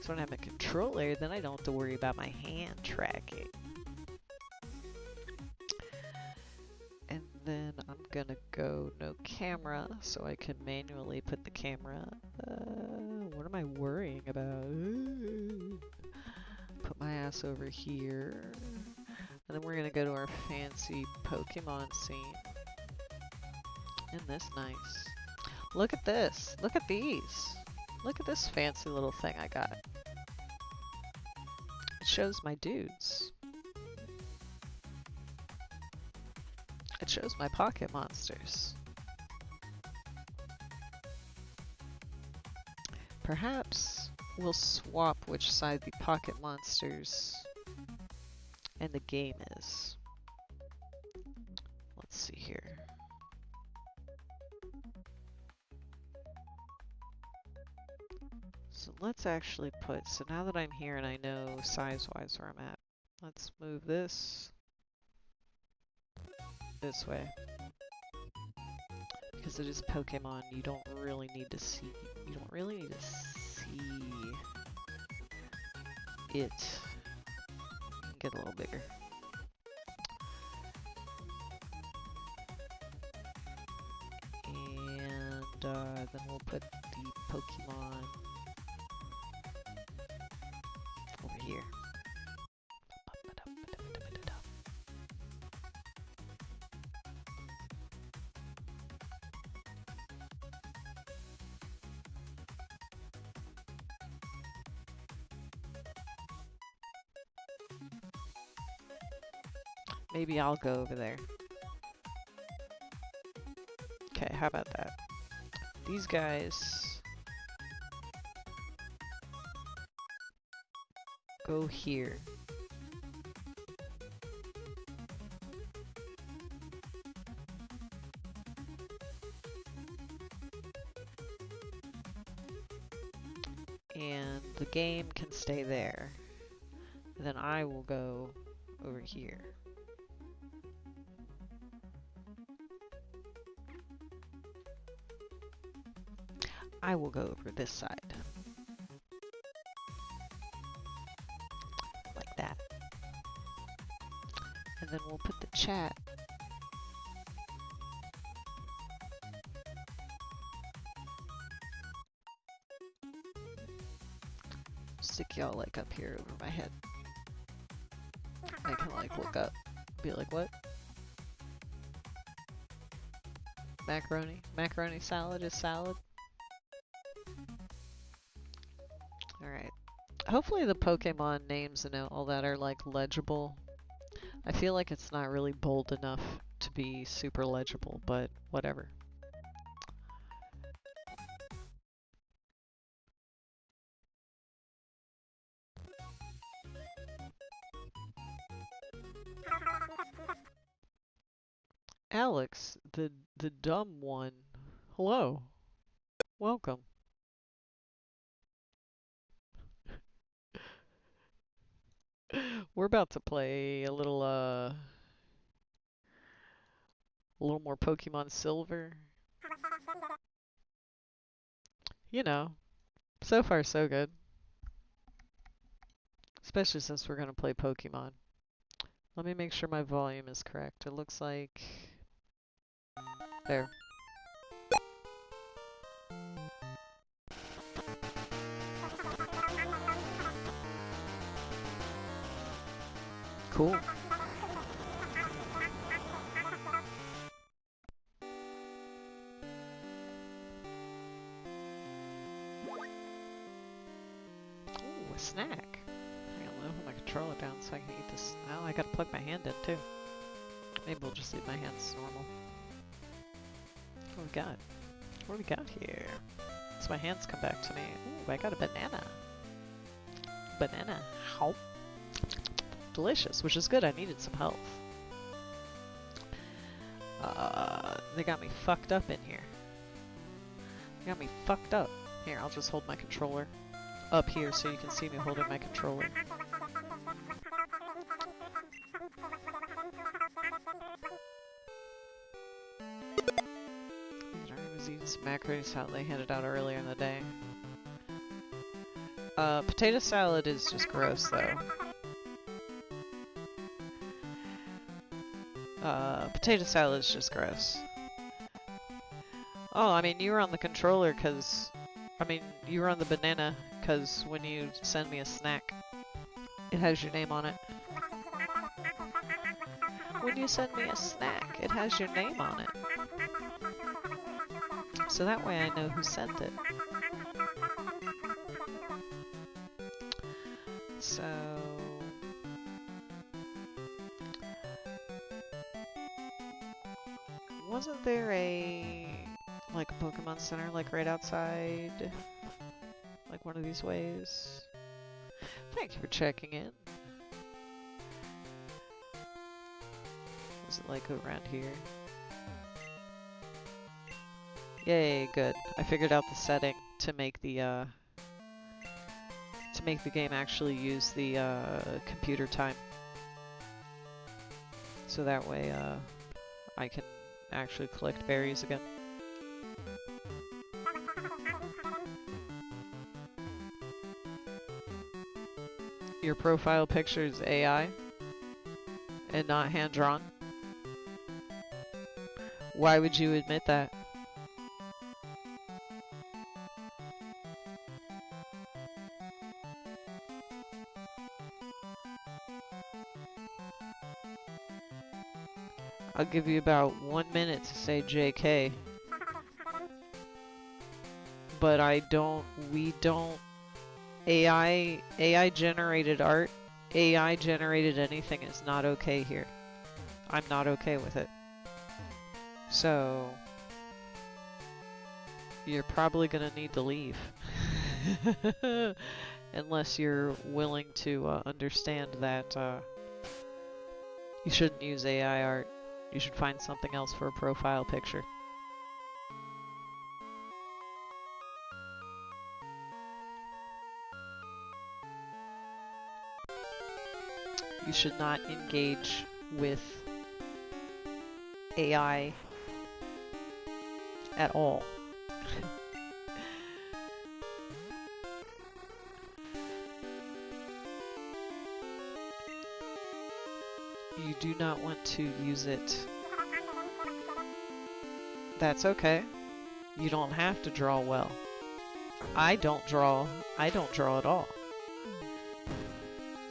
So when I have a controller, then I don't have to worry about my hand tracking. And then I'm gonna go no camera, so I can manually put the camera. What am I worrying about? Put my ass over here. And then we're gonna go to our fancy Pokemon scene. Isn't this nice? Look at this! Look at these! Look at this fancy little thing I got. It shows my dudes. It shows my pocket monsters. Perhaps we'll swap which side the pocket monsters and the game is. Let's see here. So let's actually put, so now that I'm here and I know size-wise where I'm at, let's move this way. Because it is Pokemon, you don't really need to see, it. You can get a little bigger. And then we'll put the Pokemon over here. Maybe I'll go over there. Okay, how about that? These guys go here. And the game can stay there. And then I will go over here. I will go over this side. Like that. And then we'll put the chat stick y'all like up here over my head. I can like look up, be like, what? Macaroni? Macaroni salad is salad? Alright. Hopefully the Pokemon names and all that are like legible. I feel like it's not really bold enough to be super legible, but whatever. Alex, the dumb one. Hello. Welcome. We're about to play a little more Pokemon Silver. You know, so far so good. Especially since we're gonna play Pokemon. Let me make sure my volume is correct. It looks like... There. Cool. Ooh, a snack. Hang on, let me put my controller down so I can eat this. Oh, I gotta plug my hand in too. Maybe we'll just leave my hands normal. What do we got? What do we got here? So my hands come back to me. Ooh, I got a banana. Banana. How? Delicious, which is good. I needed some health. They got me fucked up in here. They got me fucked up. Here, I'll just hold my controller up here so you can see me holding my controller. I was eating some macaroni salad they handed out earlier in the day. Potato salad is just gross, though. Potato salad is just gross. Oh, I mean, you were on the controller because... I mean, you were on the banana because when you send me a snack, it has your name on it. When you send me a snack, it has your name on it. So that way I know who sent it. So... wasn't there like a Pokemon Center, like right outside, like one of these ways? Thank you for checking in. Was it like around here? Yay, good. I figured out the setting to make the game actually use the computer time. So that way I can actually collect berries again. Your profile picture is AI and not hand-drawn? Why would you admit that? I'll give you about 1 minute to say JK. But we don't, AI generated art, AI generated anything is not okay here. I'm not okay with it. So, you're probably gonna need to leave. Unless you're willing to understand that you shouldn't use AI art. You should find something else for a profile picture. You should not engage with AI at all. You do not want to use it. That's okay. You don't have to draw well. I don't draw at all.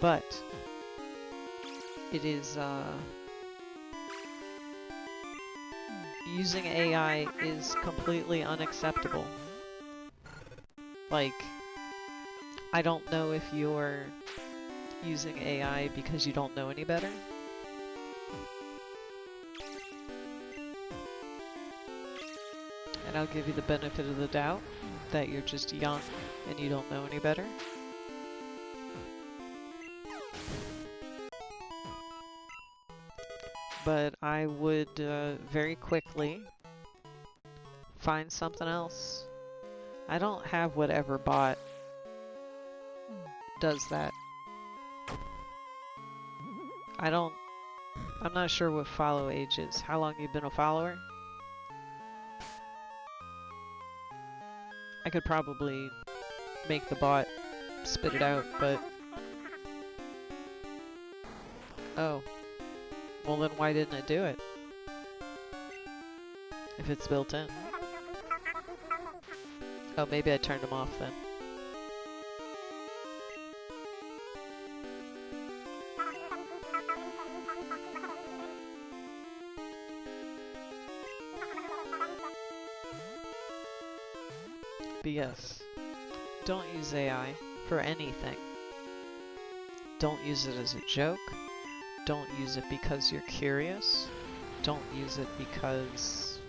But it is using AI is completely unacceptable. Like, I don't know if you're using AI because you don't know any better. And I'll give you the benefit of the doubt that you're just young and you don't know any better. But I would very quickly find something else. I don't have whatever bot does that. I'm not sure what follow age is. How long you've been a follower? I could probably make the bot spit it out, but... Oh. Well then why didn't it do it? If it's built in. Oh, maybe I turned them off then. But yes, don't use AI for anything. Don't use it as a joke. Don't use it because you're curious. Don't use it because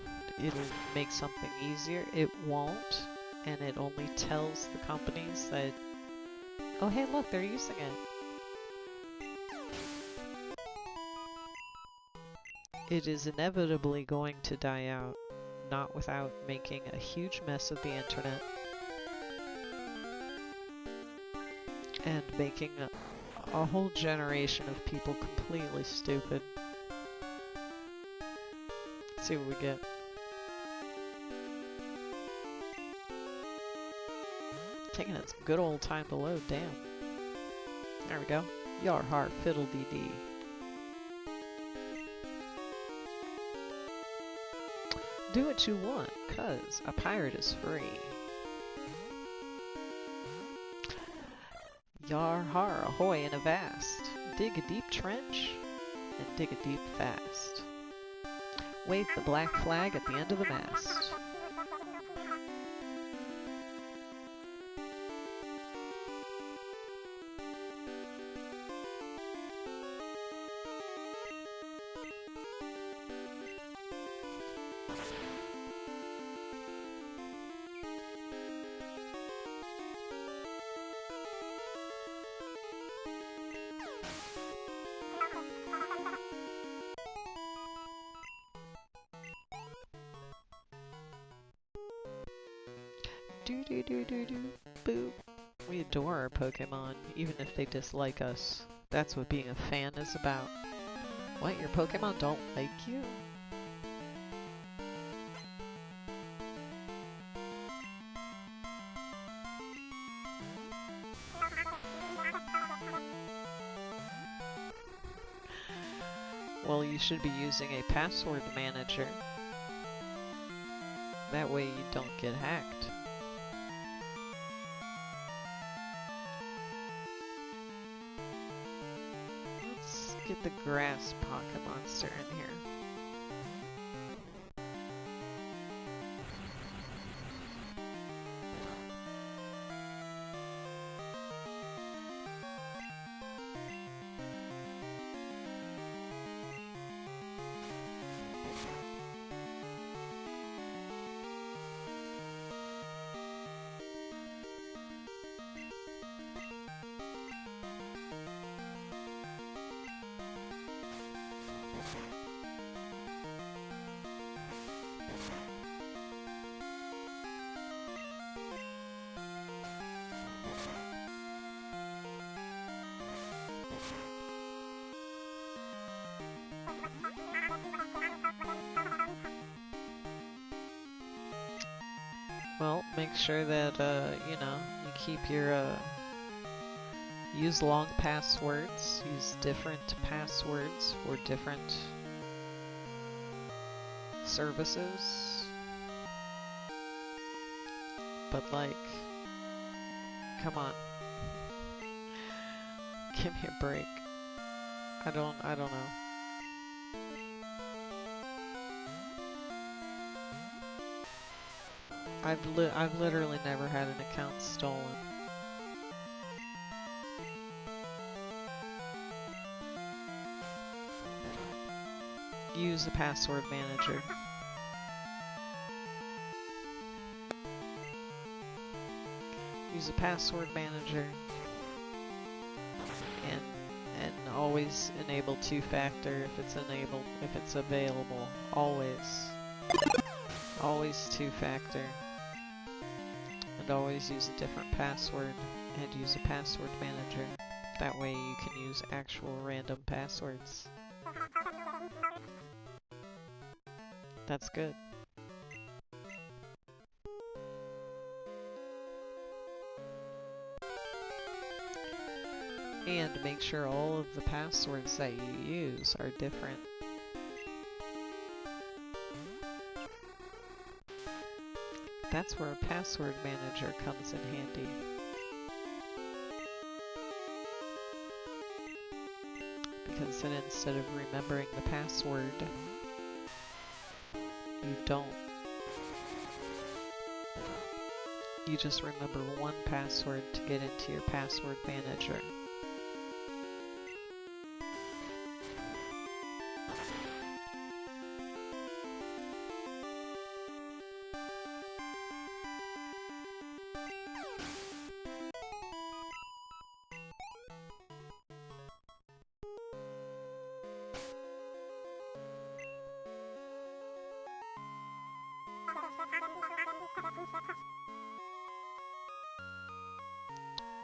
it'll make something easier. It won't, and it only tells the companies that, oh hey look, they're using it. It is inevitably going to die out, not without making a huge mess of the internet and making a whole generation of people completely stupid. Let's see what we get. taking its good old time to load, damn. There we go. Yar har fiddle-dee-dee. Do what you want, 'cause a pirate is free. Yar har ahoy in a vast. Dig a deep trench and dig it deep fast. Wave the black flag at the end of the mast. Do do do do do boop. We adore our Pokemon, even if they dislike us. That's what being a fan is about. What, your Pokemon don't like you? Well, you should be using a password manager. That way you don't get hacked. Let's get the grass pocket monster in here. Well, make sure that, you know, you keep your, use long passwords, use different passwords for different services. But like, come on. Give me a break. I don't know. I've literally never had an account stolen. Use a password manager. Use a password manager. And always enable two-factor if it's available. Always two-factor. And always use a different password and use a password manager. That way you can use actual random passwords. That's good. And make sure all of the passwords that you use are different. That's where a password manager comes in handy. Because then instead of remembering the password, you don't. You just remember one password to get into your password manager.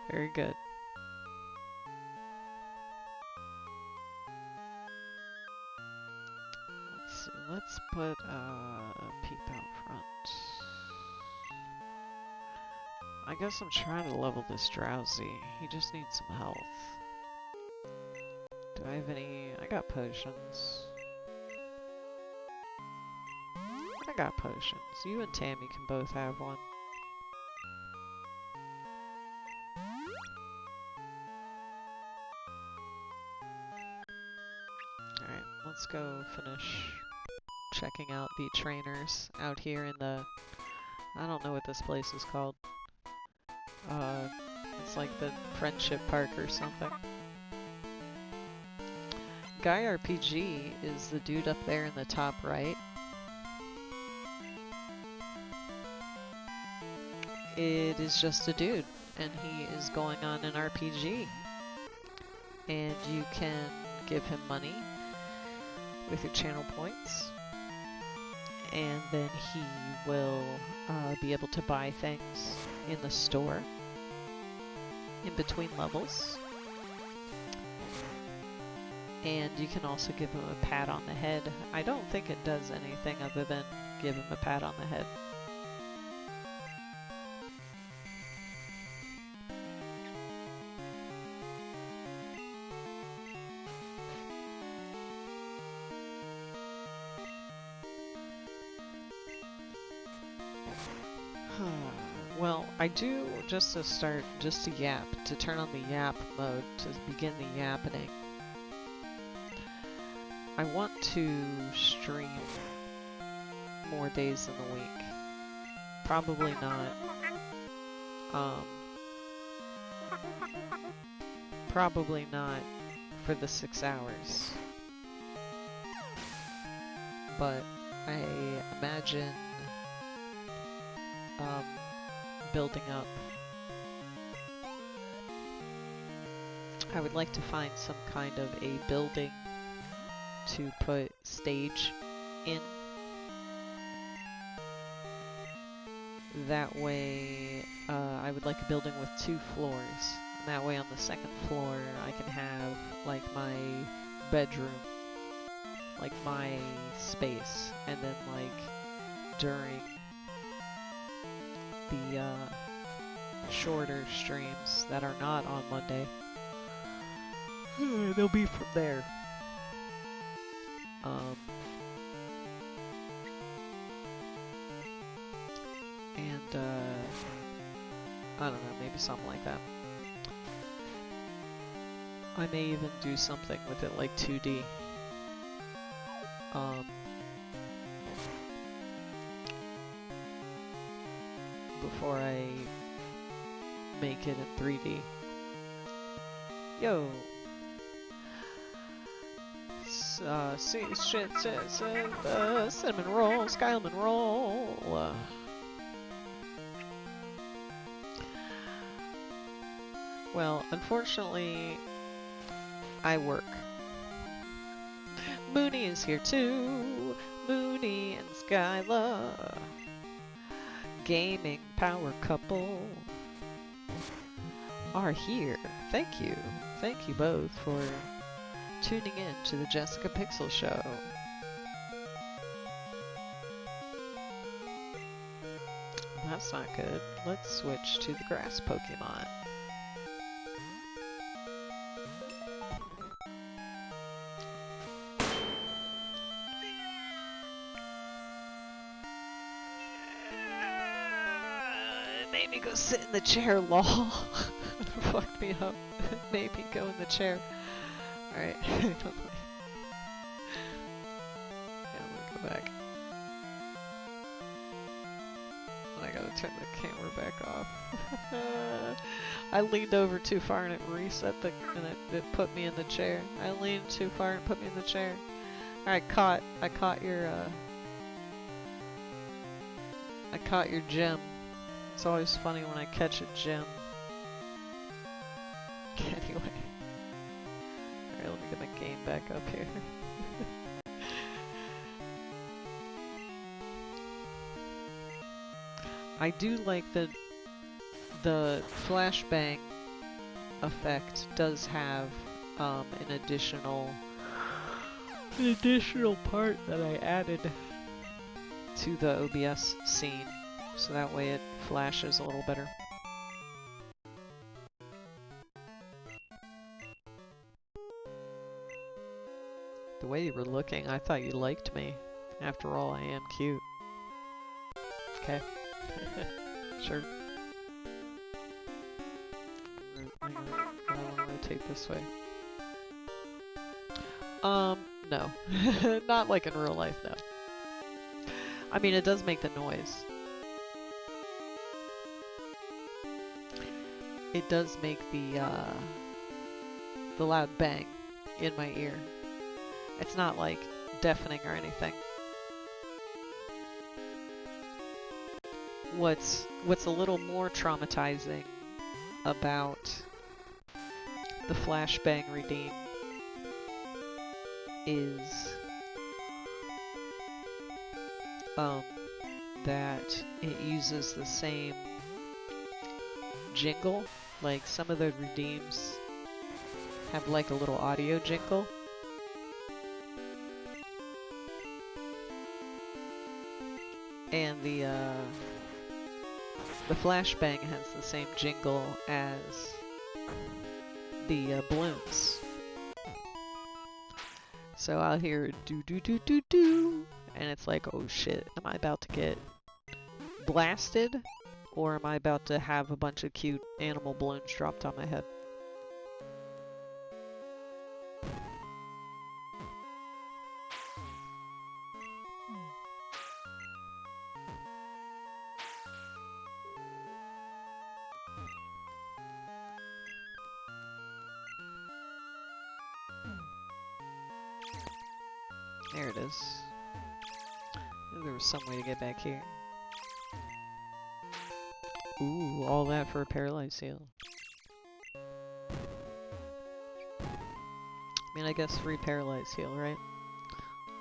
Very good. Let's see, let's put a peep out front. I guess I'm trying to level this Drowsy. He just needs some health. Do I have any? I got potions. I got potions. You and Tammy can both have one. Alright, let's go finish checking out the trainers out here in the... I don't know what this place is called. It's like the Friendship Park or something. Guy RPG is the dude up there in the top right. It is just a dude, and he is going on an RPG. And you can give him money with your channel points. And then he will be able to buy things in the store in between levels. And you can also give him a pat on the head. I don't think it does anything other than give him a pat on the head. Well, I do, just to start, just to yap, to turn on the yap mode, to begin the yappening. I want to stream more days in the week. Probably not for the 6 hours. But I imagine building up. I would like to find some kind of a building to put stage in. That way, I would like a building with 2 floors. And that way on the 2nd floor I can have like my bedroom, like my space, and then like during the shorter streams that are not on Monday, they'll be from there. And I don't know, maybe something like that. I may even do something with it like 2D. Before I make it in 3D. Yo! Cinnamon roll, Skyleman roll! Well, unfortunately, I work. Mooney is here too! Mooney and Skyla! Gaming power couple are here. Thank you. Thank you both for tuning in to the Jessica Pixel Show. That's not good. Let's switch to the grass Pokemon. Made me go sit in the chair, lol. Fucked me up. Made me go in the chair. Alright. Yeah, I'm gonna go back. I gotta turn the camera back off. I leaned over too far and it reset the, and it put me in the chair. I leaned too far and put me in the chair. Alright, I caught your gem. It's always funny when I catch a gem. Anyway. Alright, let me get my game back up here. I do like that the flashbang effect does have an additional part that I added to the OBS scene, so that way it flashes a little better. The way you were looking, I thought you liked me. After all, I am cute. Okay. Sure. I want to rotate this way. No. Not like in real life, no. I mean, it does make the noise. It does make the loud bang in my ear. It's not like deafening or anything. What's a little more traumatizing about the flashbang redeem is that it uses the same jingle. Like some of the redeems have like a little audio jingle. And the flashbang has the same jingle as the balloons. So I'll hear do do do do do, and it's like, oh shit, am I about to get blasted? Or am I about to have a bunch of cute animal balloons dropped on my head? There it is. There was some way to get back here. Ooh, all that for a paralyzed heal. I mean, I guess free paralyzed heal, right?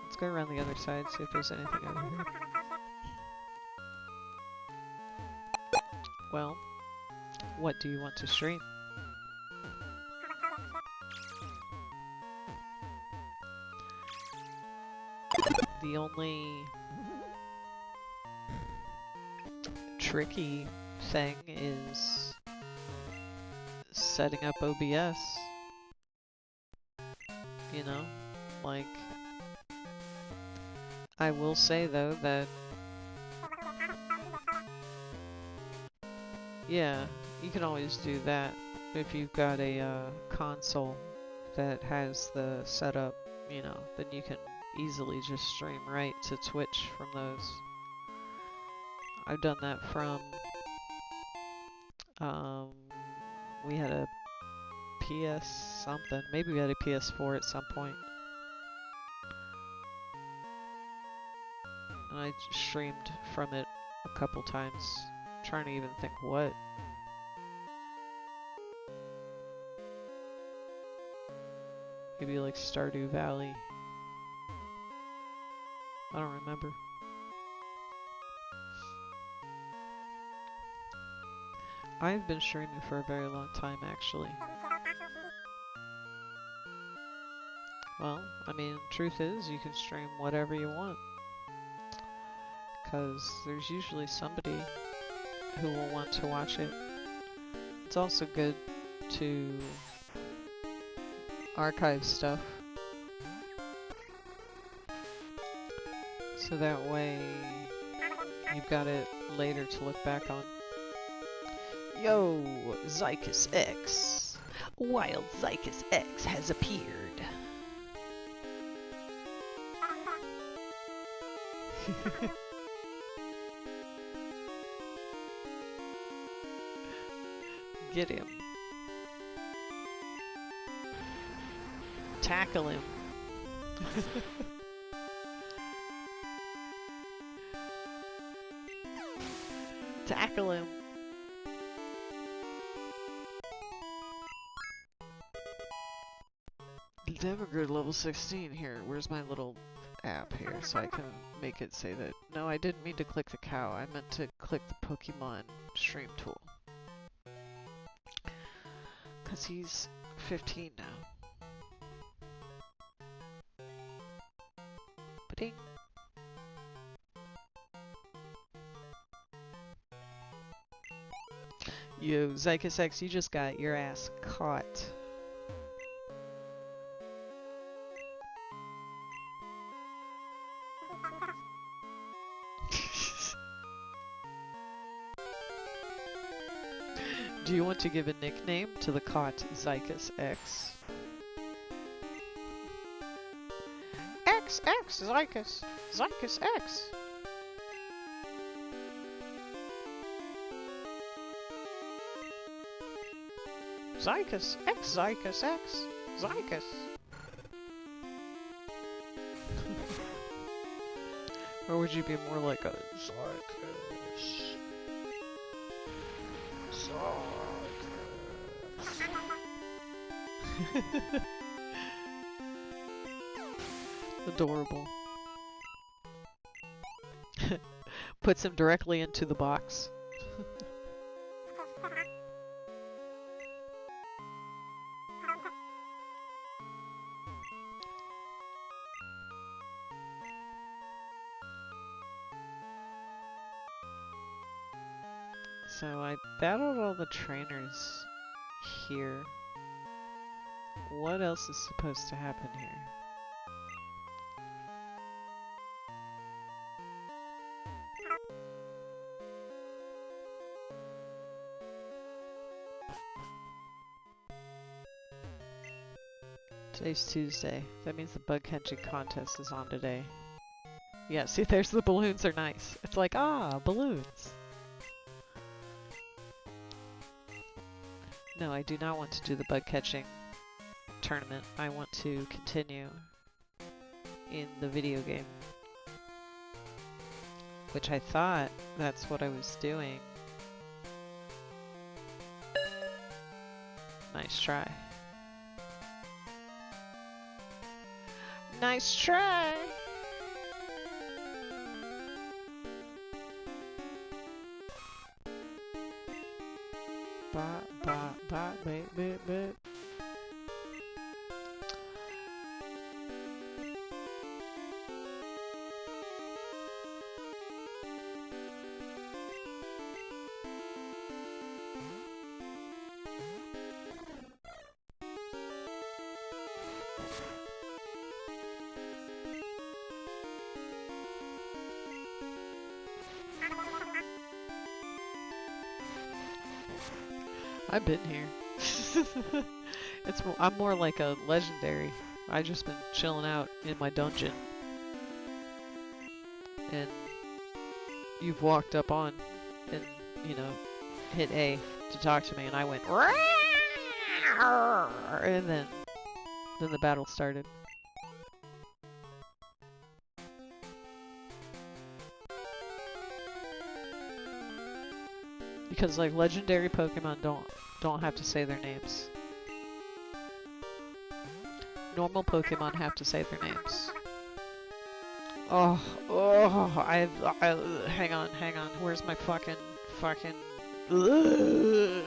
Let's go around the other side, see if there's anything over here. Well, what do you want to stream? The only tricky thing is setting up OBS. You know, like, I will say though that, yeah, you can always do that if you've got a console that has the setup, you know, then you can easily just stream right to Twitch from those. I've done that from, we had a PS something, maybe we had a PS4 at some point. And I streamed from it a couple times, trying to even think what. Maybe like Stardew Valley. I don't remember. I've been streaming for a very long time, actually. Well, I mean, truth is, you can stream whatever you want. Because there's usually somebody who will want to watch it. It's also good to archive stuff. So that way, you've got it later to look back on. Yo, Zychus X! Wild Zychus X has appeared. Get him. Tackle him. Tackle him. Demogrid level 16 here. Where's my little app here so I can make it say that? No, I didn't mean to click the cow. I meant to click the Pokemon stream tool. Because he's 15 now. Ba-ding. Yo, Zychus X, you just got your ass caught. Do you want to give a nickname to the cot Zycus X? X, Zycus! Zycus X! Zycus X, Zycus X! Zycus! Or would you be more like a Zycus? Zycus! Adorable. Puts him directly into the box. So I battled all the trainers here. What else is supposed to happen here? Today's Tuesday. That means the bug catching contest is on today. Yeah, see, there's the balloons are nice. It's like, ah, balloons. No, I do not want to do the bug catching tournament. I want to continue in the video game. Which I thought that's what I was doing. Nice try. Nice try! Ba ba ba ba ba ba. I've been here. I'm more like a legendary. I just been chilling out in my dungeon. And you've walked up on and, you know, hit A to talk to me and I went and then the battle started. Because like legendary Pokemon don't have to say their names. Normal Pokemon have to say their names. Oh, hang on. Where's my fucking ugh.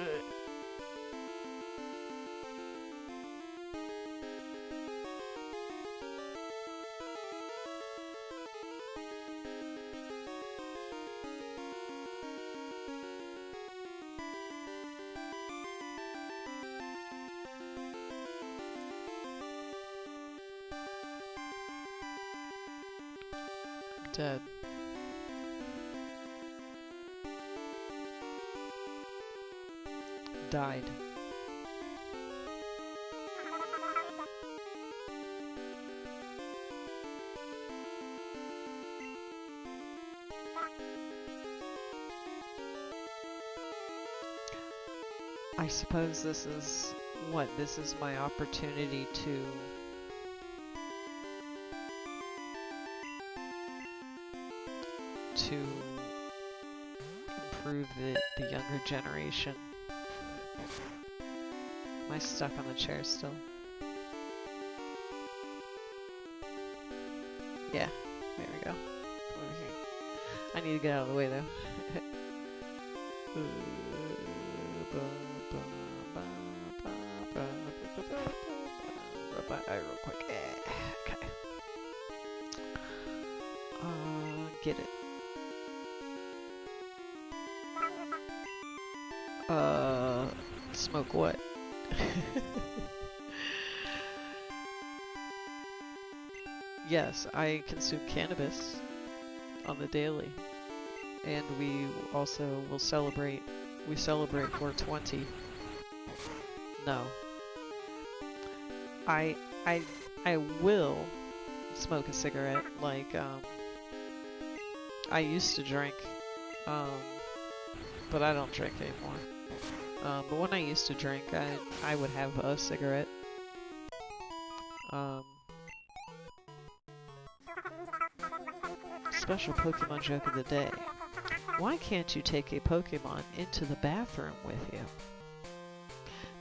Dead. Died. I suppose this is my opportunity to improve the younger generation. Am I stuck on the chair still? Yeah, there we go. Over here. I need to get out of the way though. Real quick. Okay. Get it. Smoke what? Yes, I consume cannabis on the daily. And we also will celebrate we celebrate 420. No. I will smoke a cigarette, like, I used to drink, but I don't drink anymore. But when I used to drink, I would have a cigarette. Special Pokemon joke of the day. Why can't you take a Pokemon into the bathroom with you?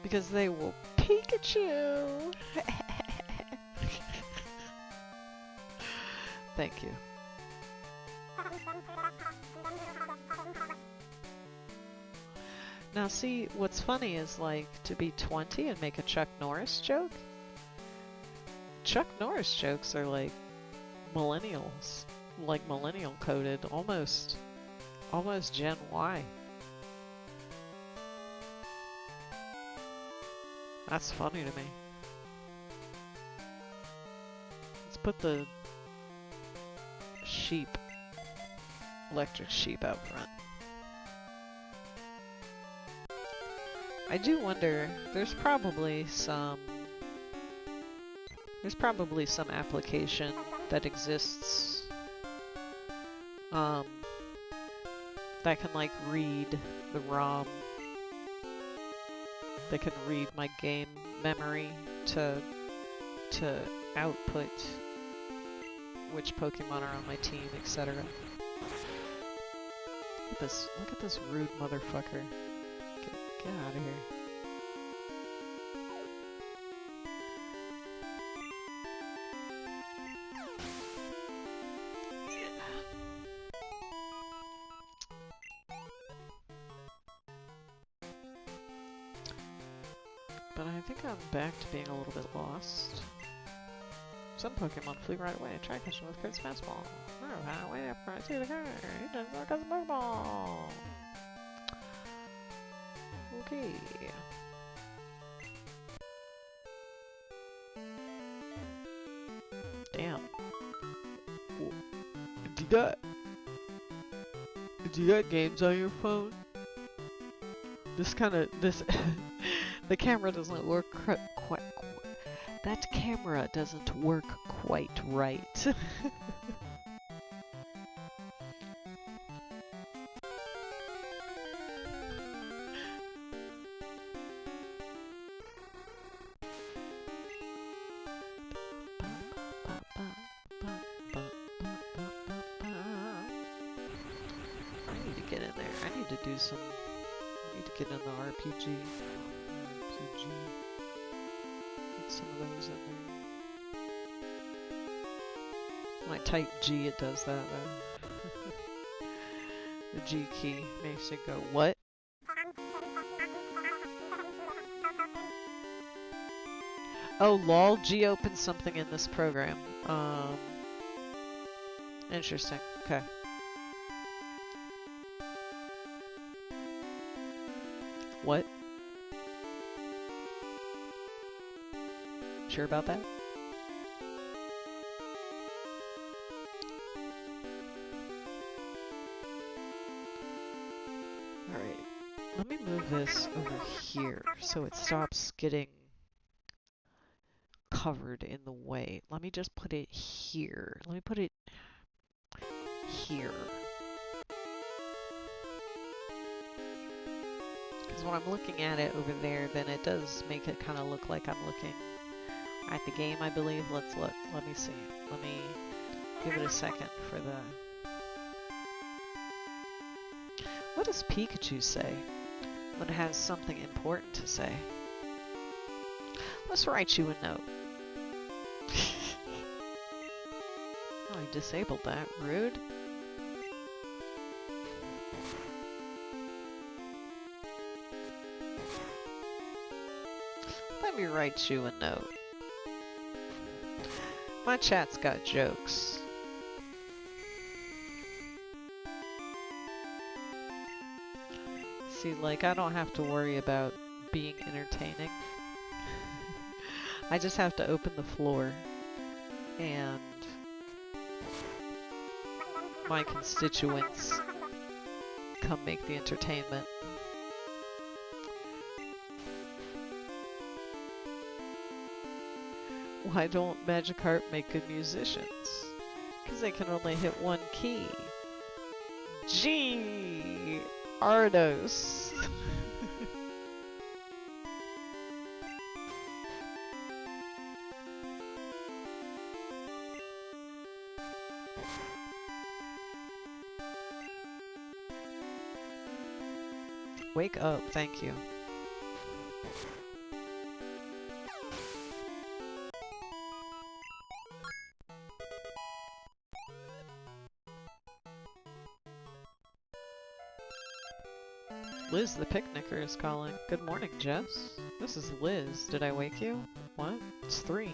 Because they will Pikachu! Thank you. Now see, what's funny is like to be 20 and make a Chuck Norris joke. Chuck Norris jokes are like millennials, like millennial coded, almost Gen Y. That's funny to me. Let's put the sheep, electric sheep out front. I do wonder, there's probably some application that exists that can like read the ROM, that can read my game memory to output which Pokemon are on my team, etc. Look at this rude motherfucker. Get out of here. But I think I'm back to being a little bit lost. Some Pokemon flew right away. Try catching with Kurt's fastball. Oh, wait after I see the car. He doesn't look at the Pokeball. Okay. Damn. Do you got games on your phone? The camera doesn't work quite. That camera doesn't work quite right. Get in the RPG. Get some of those in there. When I type G, it does that though. The G key makes it go, what? Oh, lol, G opens something in this program. Interesting. Okay. What? Sure about that? Alright, let me move this over here so it stops getting covered in the way. Let me just put it here. Let me put it here. Because when I'm looking at it over there, then it does make it kind of look like I'm looking at the game, I believe. Let's look. Let me see. Let me give it a second for the... What does Pikachu say when it has something important to say? Let's write you a note. Oh, I disabled that. Rude. Let me write you a note. My chat's got jokes. See, like, I don't have to worry about being entertaining. I just have to open the floor and my constituents come make the entertainment. Why don't Magikarp make good musicians? Because they can only hit one key. Gee, Ardos. Wake up, thank you. Liz the picnicker is calling. Good morning, Jess. This is Liz. Did I wake you? What? It's 3. How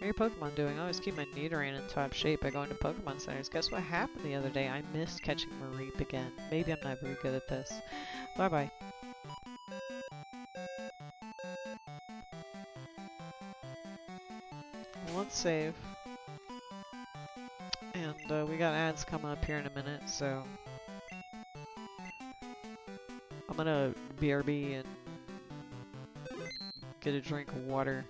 are your Pokemon doing? I always keep my Nidoran in top shape by going to Pokemon centers. Guess what happened the other day? I missed catching Mareep again. Maybe I'm not very good at this. Bye-bye. Let's save. And we got ads coming up here in a minute, so I'm gonna BRB and get a drink of water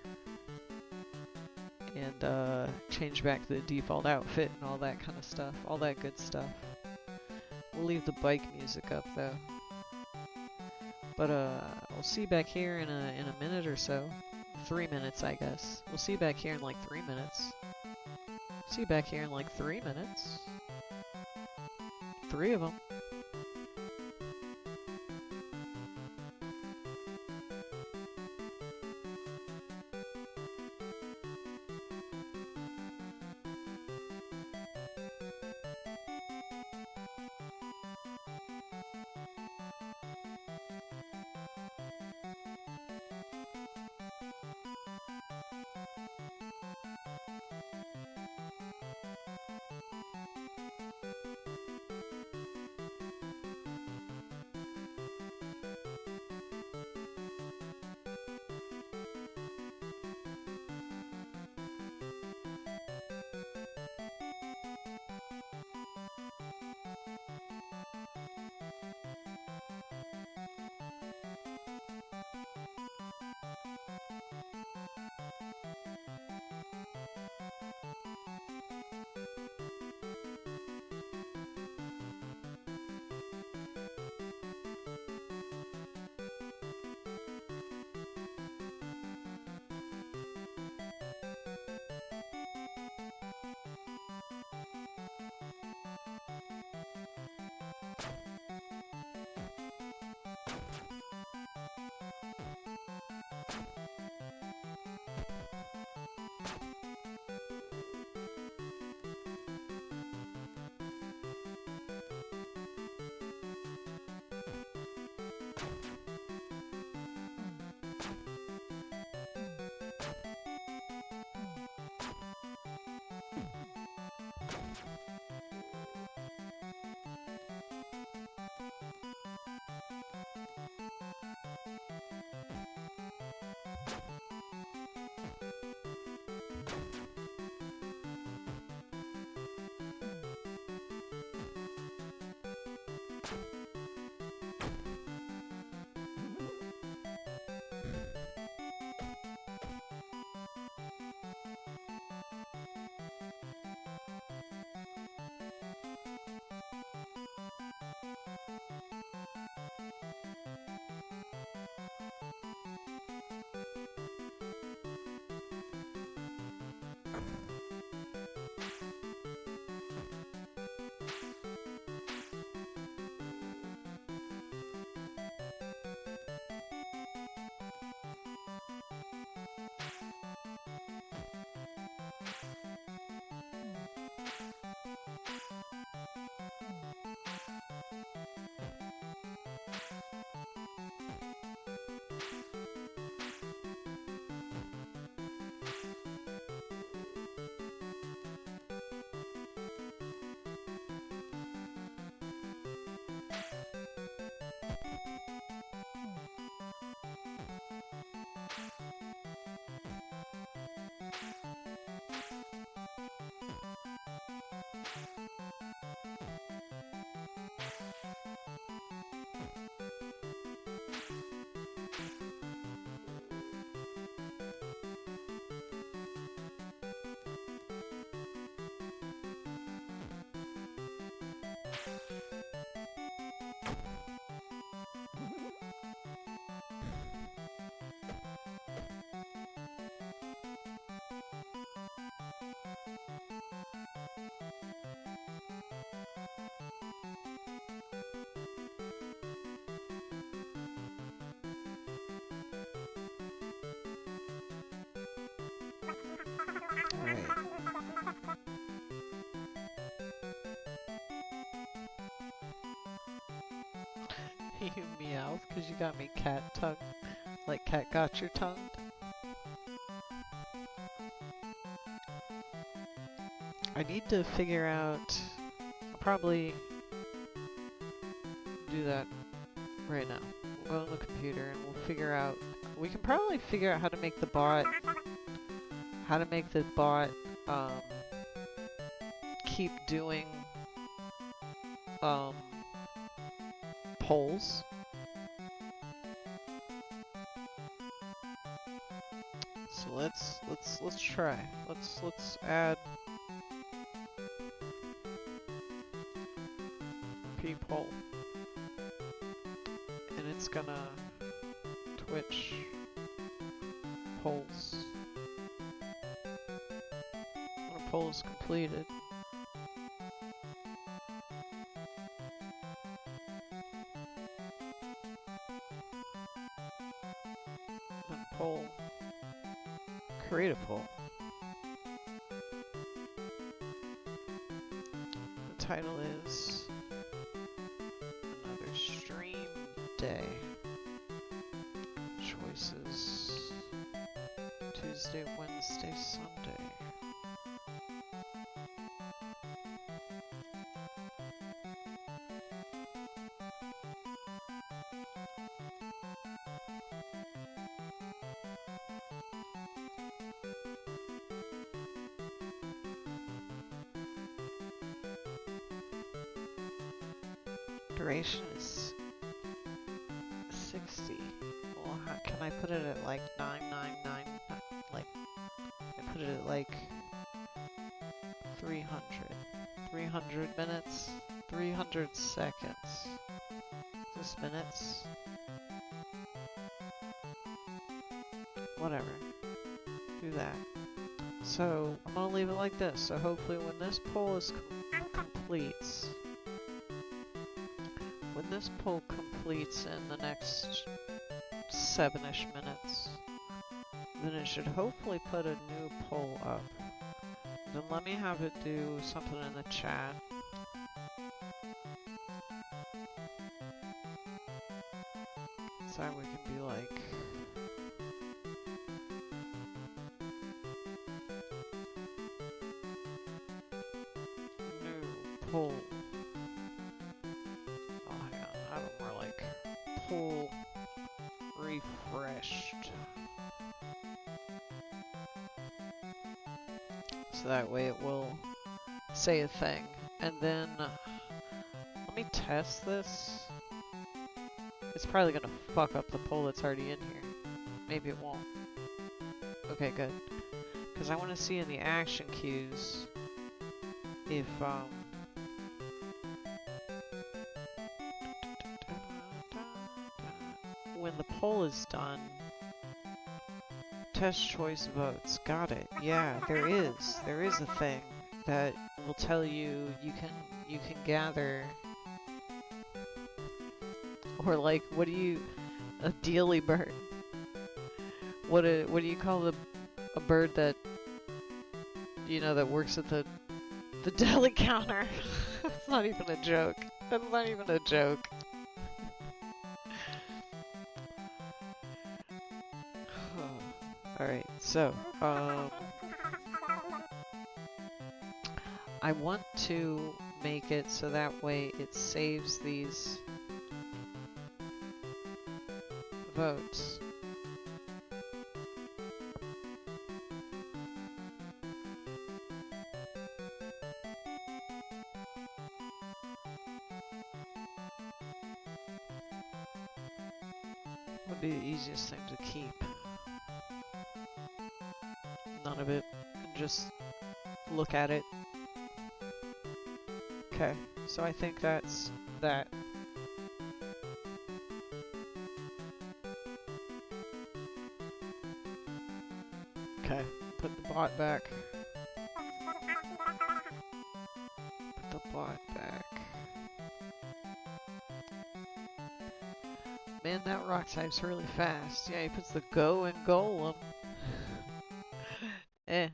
and change back to the default outfit and all that kind of stuff, all that good stuff. We'll leave the bike music up though. But we'll see you back here in a minute or so. 3 minutes, I guess. We'll see you back here in like 3 minutes. See you back here in like 3 minutes. 3 of them. You meow because you got me cat tongue, like cat got your tongue. I need to figure out, I'll probably do that right now. We'll go on the computer and we'll figure out, we can probably figure out how to make the bot, keep doing, polls. So let's try. Let's add p-poll. And it's gonna Twitch polls. When a poll is completed, then poll, create a poll. The title is Another Stream Day. Choices Tuesday, Wednesday, Sunday. Duration is 60. Well, how can I put it at like 999? Like, I put it at like 300. 300 minutes, 300 seconds. Is this minutes? Whatever. Do that. So, I'm gonna leave it like this. So hopefully when this poll is completes, when this poll completes in the next 7-ish minutes, then it should hopefully put a new poll up. Then let me have it do something in the chat. So we can be like, new poll. Oh, hang on, I have it more like poll refreshed. So that way it will say a thing. And then, let me test this. It's probably gonna fuck up the poll that's already in here. Maybe it won't. Okay, good. Because I want to see in the action cues if, when the poll is done, test choice votes. Got it. Yeah, there is. There is a thing that will tell you you can gather, or like, what do you, a dealy bird. What do you call a bird that, you know, that works at the deli counter? It's not even a joke. That's not even a joke. Alright, so, I want to make it so that way it saves these votes. Would be the easiest thing to keep. None of it, and just look at it. Okay, so I think that's that. Okay, put the bot back. Put the bot back. Man, that rock type's really fast. Yeah, he puts the go in golem. Eh.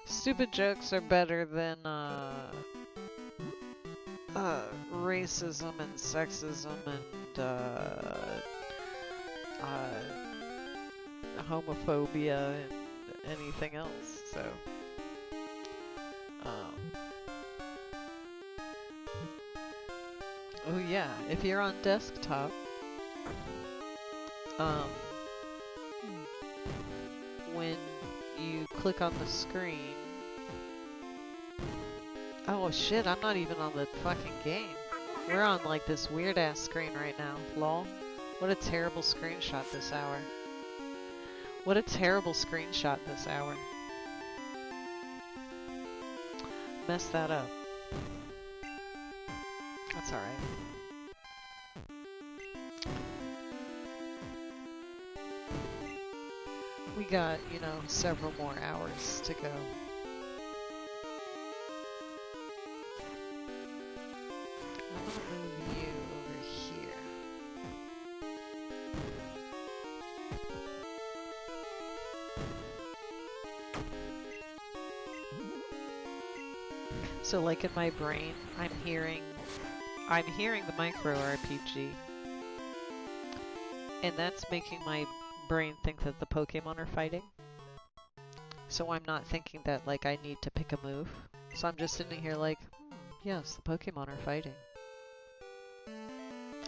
Stupid jokes are better than, racism and sexism and homophobia and anything else. So, oh yeah, if you're on desktop, when you click on the screen, oh shit, I'm not even on the fucking game. We're on like this weird ass screen right now. Lol. What a terrible screenshot this hour. What a terrible screenshot this hour. Messed that up. That's alright. We got, you know, several more hours to go. I'm gonna move you over here. So like in my brain, I'm hearing the micro RPG. And that's making my brain think that the Pokemon are fighting. So I'm not thinking that like I need to pick a move. So I'm just sitting here like, yes, the Pokemon are fighting.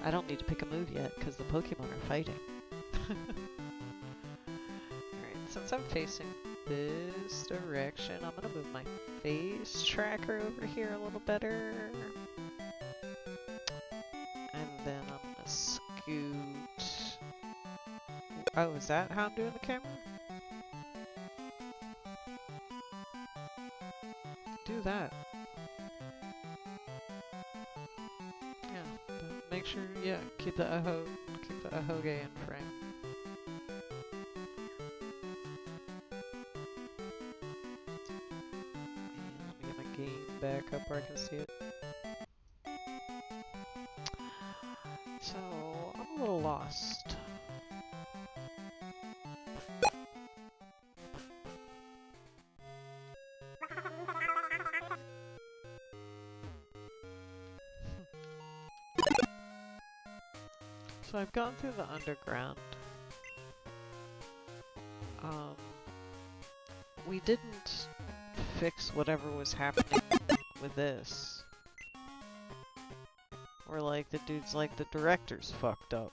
I don't need to pick a move yet because the Pokemon are fighting. Alright, since I'm facing this direction, I'm gonna move my face tracker over here a little better. And then I'm gonna scoot. Oh, is that how I'm doing the camera? Do that. Yeah, make sure, yeah, keep the ahoge in frame. And let me get my game back up where I can see it. So, I'm a little lost. So I've gone through the underground. We didn't fix whatever was happening with this. Or like the dude's like the director's fucked up,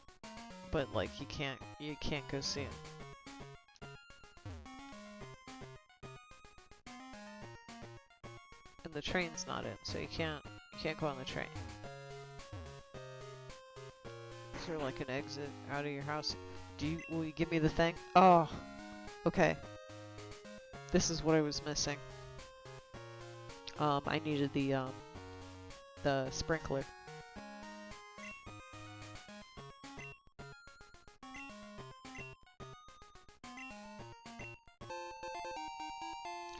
but like you can't go see him. And the train's not in, so you can't go on the train. Is there like an exit out of your house? Will you give me the thing? Oh, okay. This is what I was missing. I needed the sprinkler.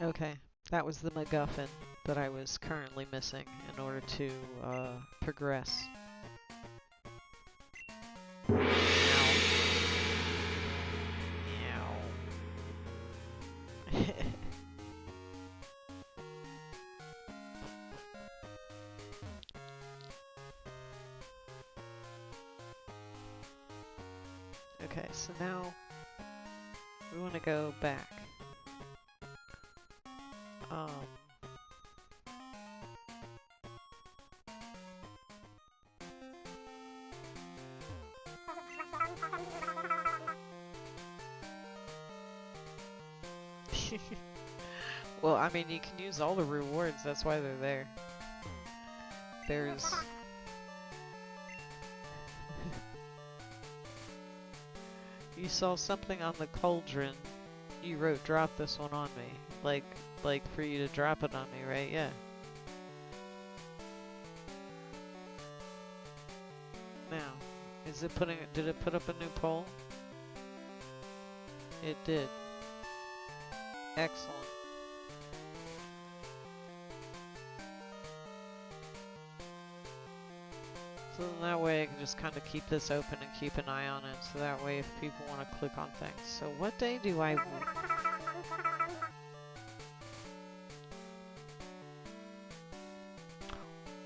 Okay, that was the MacGuffin that I was currently missing in order to progress. Okay, so now we want to go back. Well, I mean, you can use all the rewards, that's why they're there. There's... You saw something on the cauldron. You wrote, drop this one on me. Like for you to drop it on me, right? Yeah. Now, did it put up a new poll? It did. Excellent. So then that way I can just kind of keep this open and keep an eye on it, so that way if people want to click on things. So what day do I...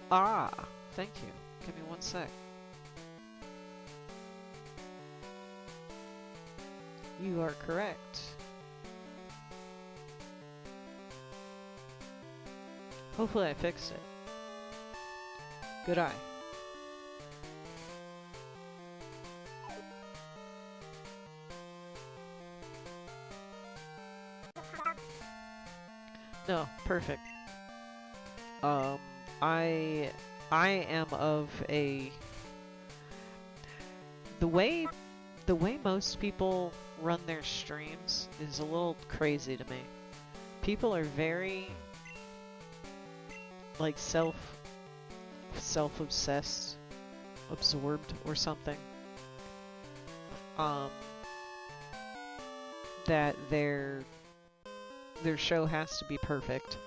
Ah! Thank you. Give me one sec. You are correct. Hopefully I fixed it. Good eye. No, perfect. I am of a the way most people run their streams is a little crazy to me. People are very like self-obsessed, absorbed or something. That their show has to be perfect.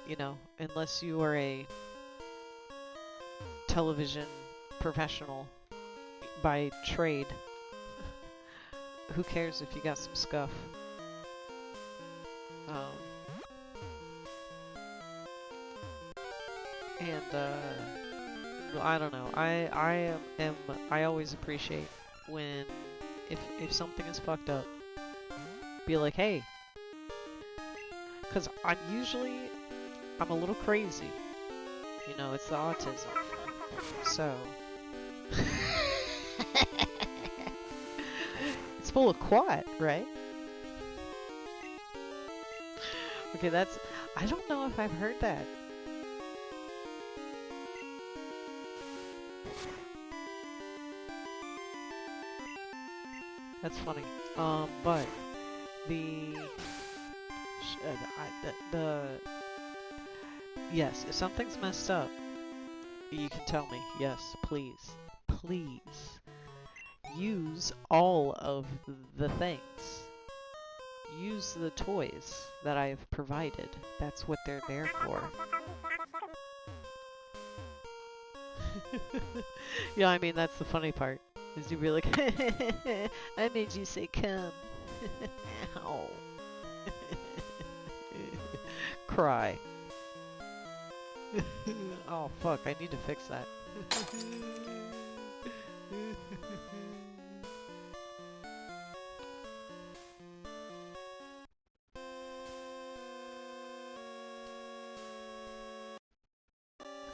You know, unless you are a television professional by trade, who cares if you got some scuff? I don't know. I always appreciate when if something is fucked up, be like, hey, because I'm a little crazy. You know, it's the autism. So it's full of quat, right? Okay, I don't know if I've heard that. That's funny. But yes, if something's messed up, you can tell me. Yes, please. Please. Use all of the things. Use the toys that I have provided. That's what they're there for. Yeah, I mean, that's the funny part. Is you'd be like, I made you say come. Ow. Cry. Oh fuck, I need to fix that.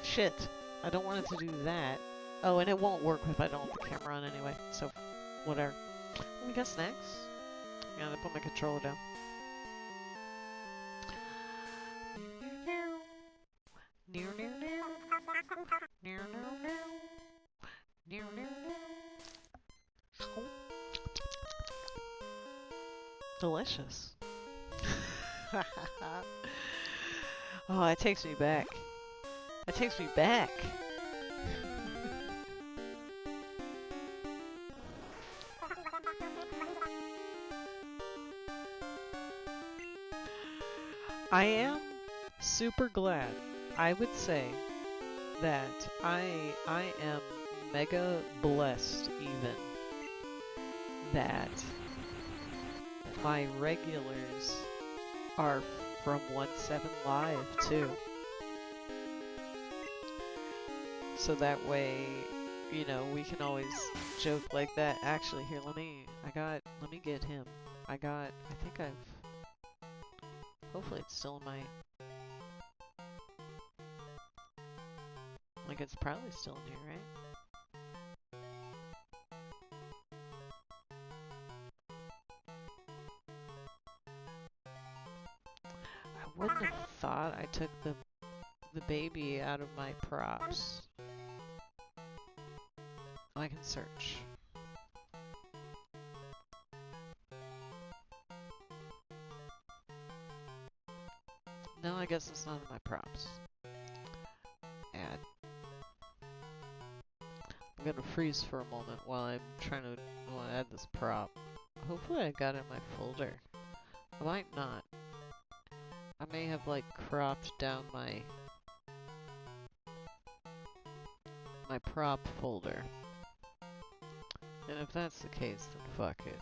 Shit, I don't want it to do that. Oh, and it won't work if I don't have the camera on anyway, so whatever. We got snacks. I gotta put my controller down. Delicious. Oh, it takes me back. It takes me back. I am super glad. I would say that I am mega blessed even that my regulars are from 1-7 Live too. So that way, you know, we can always joke like that. Actually, here, let me get him. I think hopefully it's still in my, like it's probably still in here, right? I wouldn't have thought I took the baby out of my props. I can search. No, I guess it's not in my props. Add. I'm gonna freeze for a moment while I'm trying to add this prop. Hopefully I got it in my folder. I might not. I may have like cropped down my prop folder. And if that's the case, then fuck it.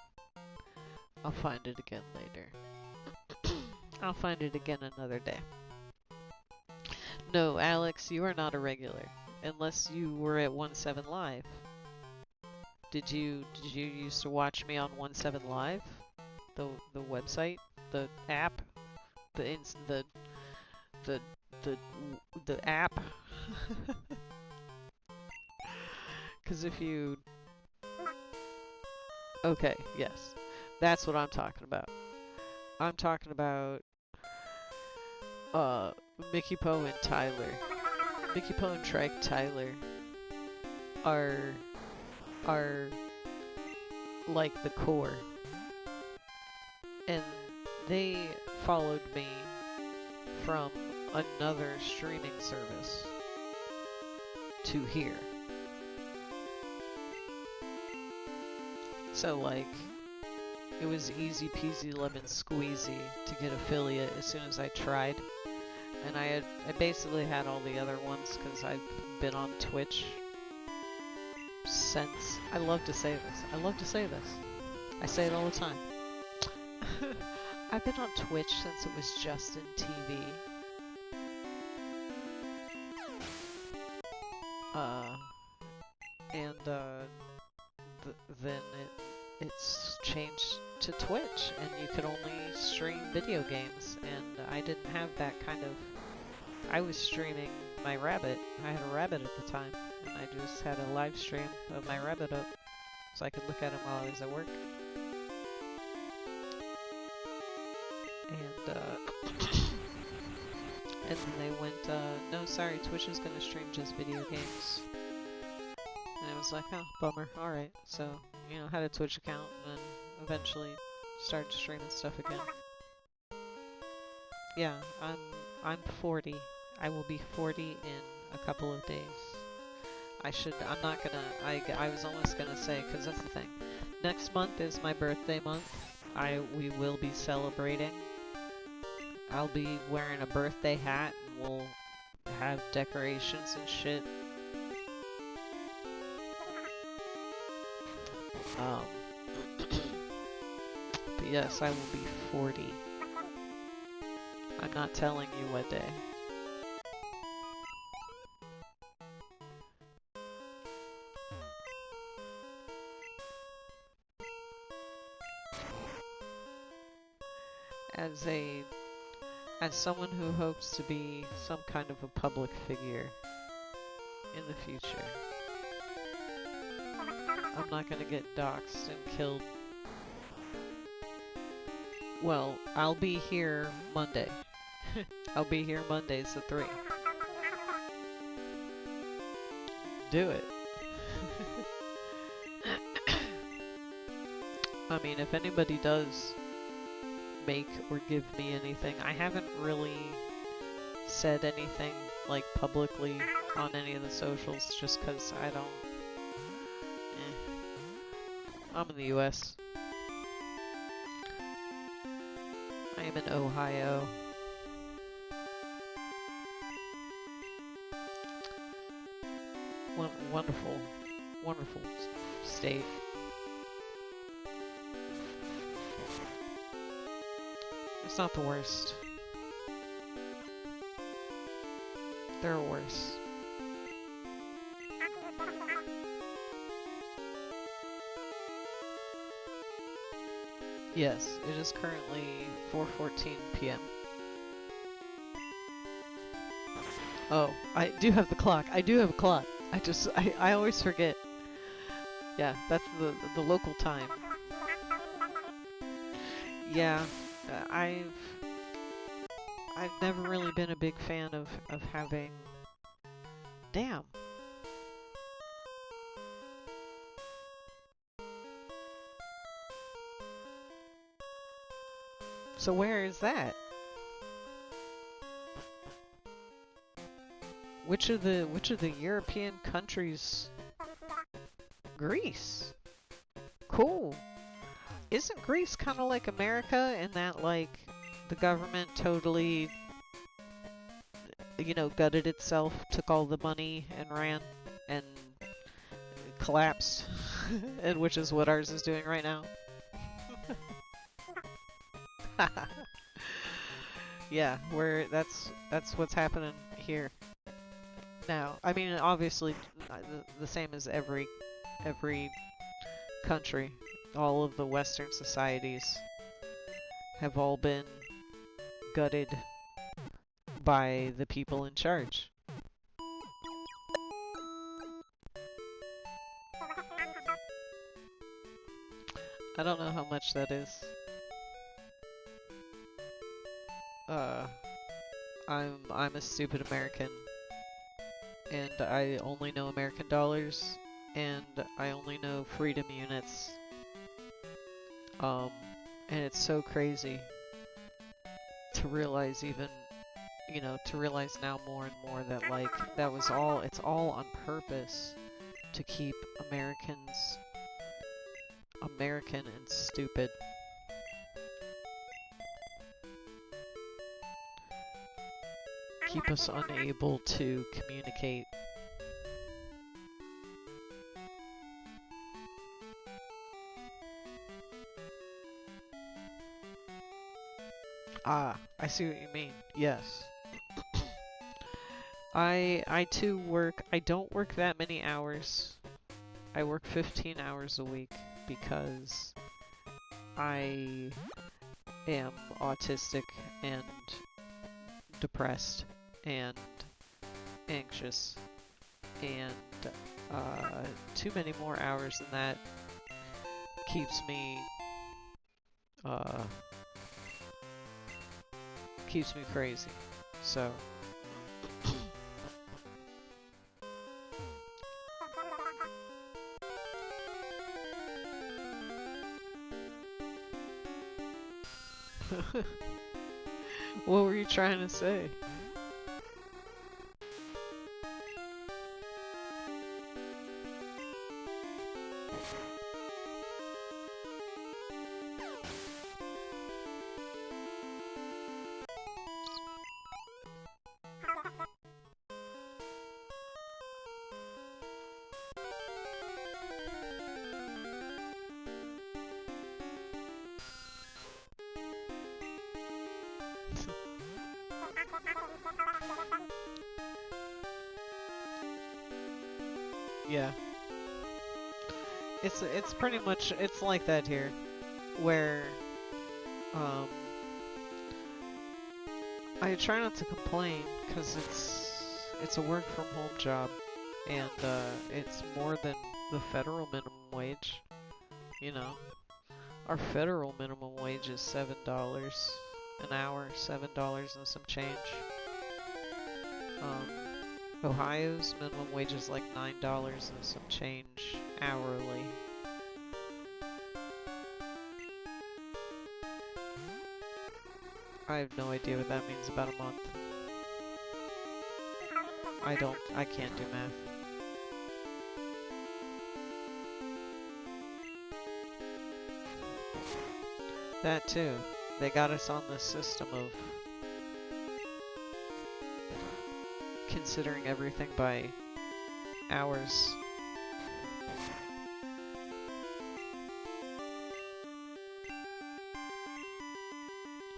I'll find it again later. I'll find it again another day. No, Alex, you are not a regular. Unless you were at 1-7 Live. Did you used to watch me on 17 Live? The website? The app? The ins the the the app? Cause if you okay, yes. That's what I'm talking about. I'm talking about uh Mickey Poe and Tyler. Mickey Poe and Trike Tyler are are like the core. And they followed me from another streaming service to here. So like it was easy peasy lemon squeezy to get affiliate as soon as I tried. And I basically had all the other ones because I've been on Twitch since, I love to say this, I say it all the time. I've been on Twitch since it was Justin TV. Then it's changed to Twitch, and you could only stream video games, and I didn't have that kind of... I was streaming my rabbit. I had a rabbit at the time, and I just had a live stream of my rabbit up, so I could look at him while I was at work. And, and then they went, no, sorry, Twitch is gonna stream just video games. And I was like, oh, bummer, alright. So, you know, had a Twitch account, and then eventually started streaming stuff again. Yeah, I'm 40. I will be 40 in a couple of days. I'm not gonna, I was almost gonna say, because that's the thing. Next month is my birthday month. We will be celebrating. I'll be wearing a birthday hat, and we'll have decorations and shit. But yes, I will be 40. I'm not telling you what day. As someone who hopes to be some kind of a public figure in the future, I'm not gonna get doxxed and killed. Well, I'll be here Monday. I'll be here Mondays at 3. Do it. I mean, if anybody does make or give me anything, I haven't really said anything like publicly on any of the socials just because I don't... I'm in the US. I am in Ohio. Wonderful, wonderful state. It's not the worst. There are worse. Yes, it is currently 4:14 p.m. Oh, I do have the clock. I do have a clock. I always forget. Yeah, that's the local time. Yeah, I've never really been a big fan of having... Damn. So where is that? Which of the European countries? Greece. Cool. Isn't Greece kind of like America in that, like, the government totally, you know, gutted itself, took all the money and ran and collapsed, and which is what ours is doing right now. Yeah, that's what's happening here now. I mean, obviously, the same as every country, all of the Western societies have all been gutted by the people in charge. I don't know how much that is. I'm a stupid American, and I only know American dollars, and I only know freedom units. And it's so crazy to realize to realize now more and more that, like, it's all on purpose to keep Americans American and stupid. Keep us unable to communicate. Ah, I see what you mean. Yes. I too work. I don't work that many hours. I work 15 hours a week because I am autistic and depressed and anxious, and too many more hours than that keeps me crazy. So what were you trying to say? Yeah. It's pretty much, it's like that here, where I try not to complain because it's a work from home job, and it's more than the federal minimum wage. You know, our federal minimum wage is $7 an hour, $7 and some change. Ohio's minimum wage is like $9 and some change hourly. I have no idea what that means about a month. I can't do math. That too. They got us on the system of considering everything by hours.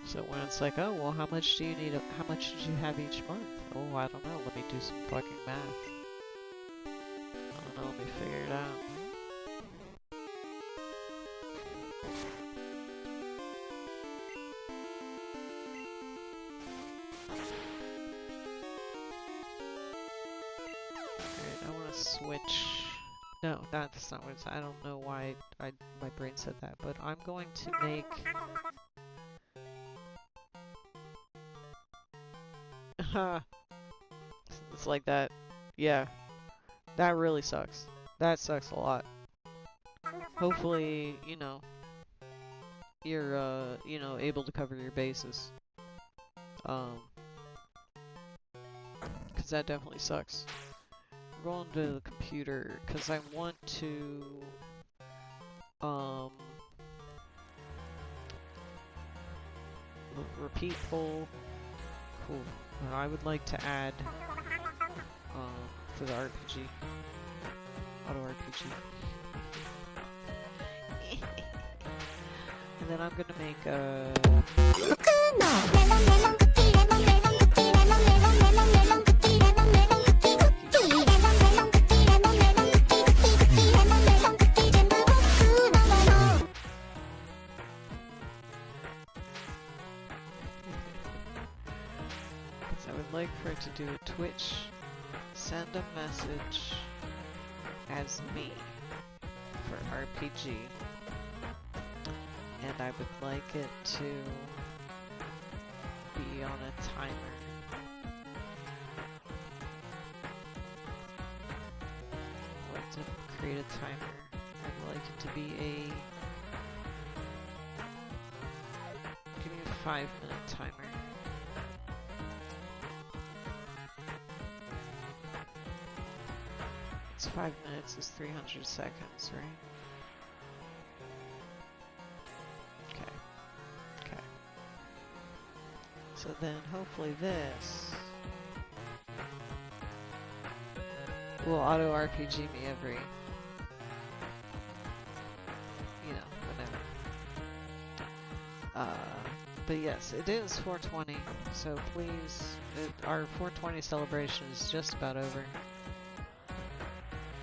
So when it's like, oh, well, how much do you need? How much did you have each month? Oh, I don't know. Let me do some fucking math. I don't know. Let me figure it out. Switch. No, that's not what it's. I don't know why my brain said that, but I'm going to make. It's like that. Yeah, that really sucks. That sucks a lot. Hopefully, you're able to cover your bases. 'Cause that definitely sucks. I'm going to the computer because I want to repeat poll. Cool. I would like to add for the RPG, auto RPG, and then I'm gonna make a. I would like for it to do a Twitch, send a message as me for RPG, and I would like it to be on a timer. I'd like to create a timer. I'd like it to be give me a 5-minute timer. It's 5 minutes is 300 seconds, right? Okay. So then hopefully this will auto RPG me every, whenever. But yes, it is 420, so please, our 420 celebration is just about over.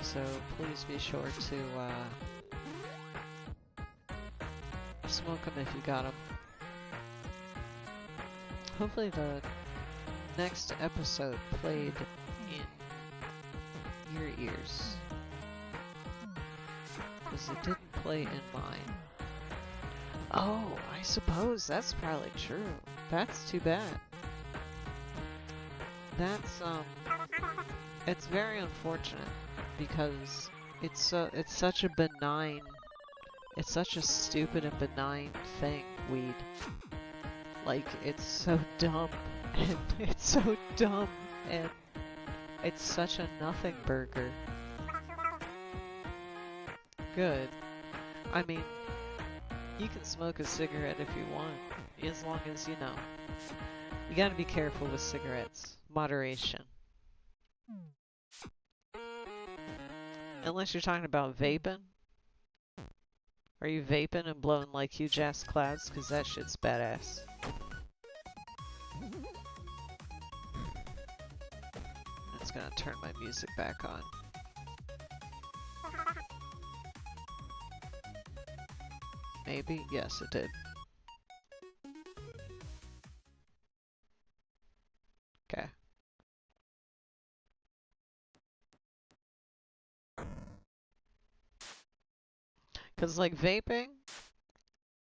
So please be sure to smoke them if you got them. Hopefully the next episode played in your ears, because it didn't play in mine. Oh, I suppose that's probably true. That's too bad. That's it's very unfortunate, because it's such a benign, it's such a stupid and benign thing, weed. Like, it's so dumb, and it's so dumb, and it's such a nothing burger. Good. I mean, you can smoke a cigarette if you want, as long as, you gotta be careful with cigarettes. Moderation. Unless you're talking about vaping. Are you vaping and blowing like huge ass clouds? Because that shit's badass. It's gonna turn my music back on. Maybe? Yes, it did. Okay. Because, like, vaping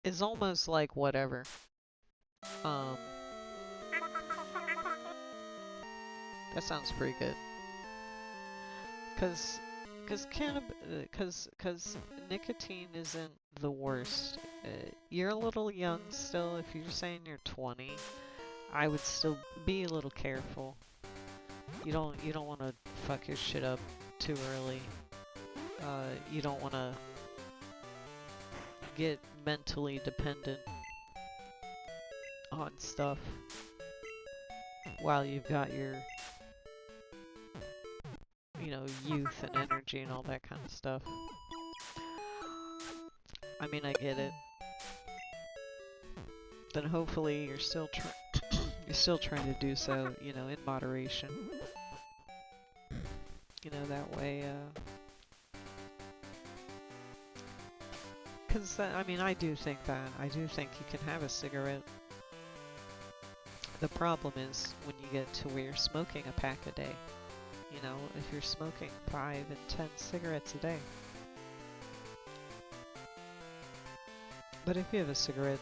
is almost like whatever. That sounds pretty good. Cause nicotine isn't the worst. You're a little young still. If you're saying you're 20, I would still be a little careful. You don't want to fuck your shit up too early. You don't want to get mentally dependent on stuff while you've got your, youth and energy and all that kind of stuff. I mean, I get it. Then hopefully you're still trying to do so, in moderation. That way, because, I mean, I do think you can have a cigarette. The problem is when you get to where you're smoking a pack a day. If you're smoking 5 and 10 cigarettes a day. But if you have a cigarette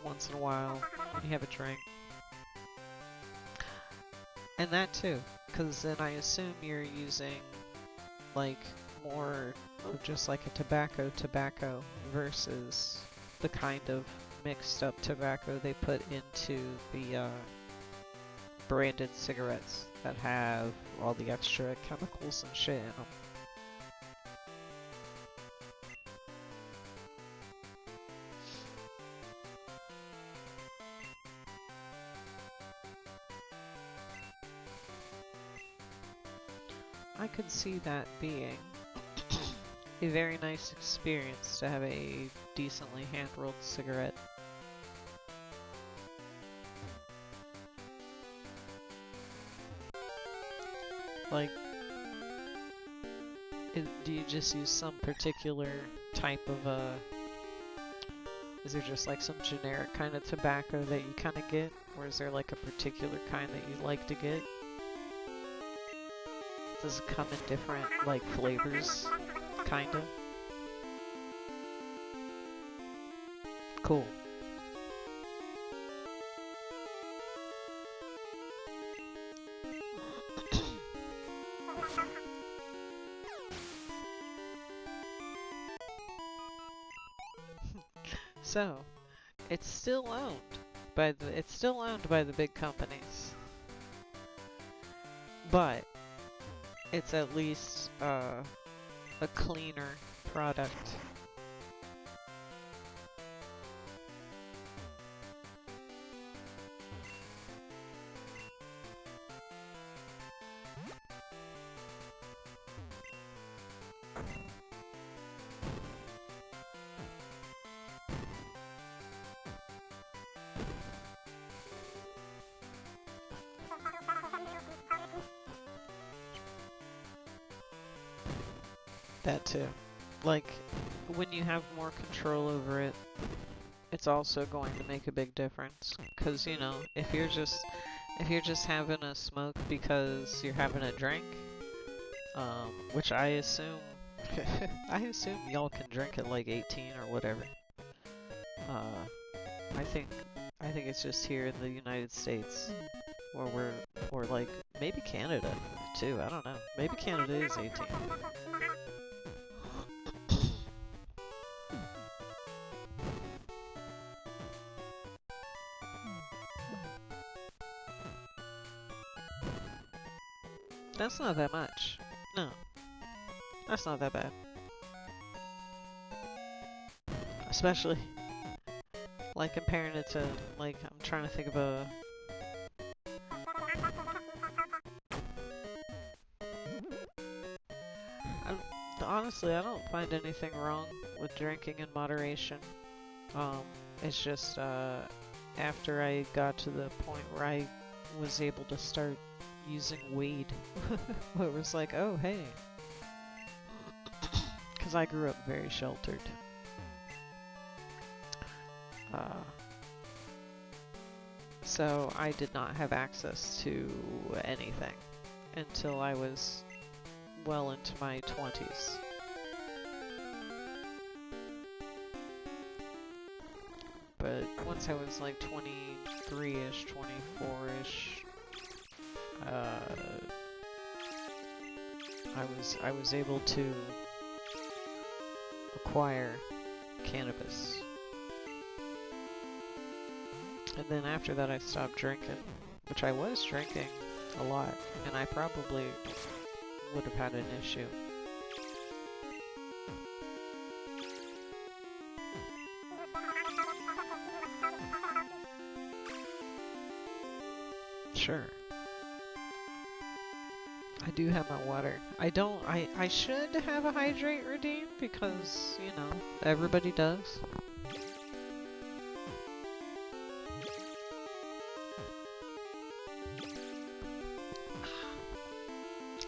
once in a while, you have a drink. And that too, because then I assume you're using, like, more of just like a tobacco versus the kind of mixed up tobacco they put into the branded cigarettes that have all the extra chemicals and shit in them. I could see that being a very nice experience to have a decently hand-rolled cigarette. Like, do you just use some particular type of Is there just like some generic kind of tobacco that you kind of get? Or is there like a particular kind that you like to get? Does it come in different like flavors? Kinda? Cool. So, it's still owned by the big companies. But it's at least a cleaner product. That too. Like, when you have more control over it, it's also going to make a big difference. 'Cause, you know, if you're just having a smoke because you're having a drink, which I assume y'all can drink at like 18 or whatever. I think it's just here in the United States where or like maybe Canada too. I don't know. Maybe Canada is 18. That's not that much. No. That's not that bad. Especially, like, comparing it to, like, I'm trying to think of a... honestly, I don't find anything wrong with drinking in moderation. It's just, after I got to the point where I was able to start using weed, where it was like, oh, hey. Because I grew up very sheltered. So I did not have access to anything until I was well into my 20s. But once I was like 23-ish, 24-ish, I was able to acquire cannabis. And then after that I stopped drinking, which I was drinking a lot, and I probably would have had an issue. Sure. I do have my water. I should have a hydrate routine because, you know, everybody does.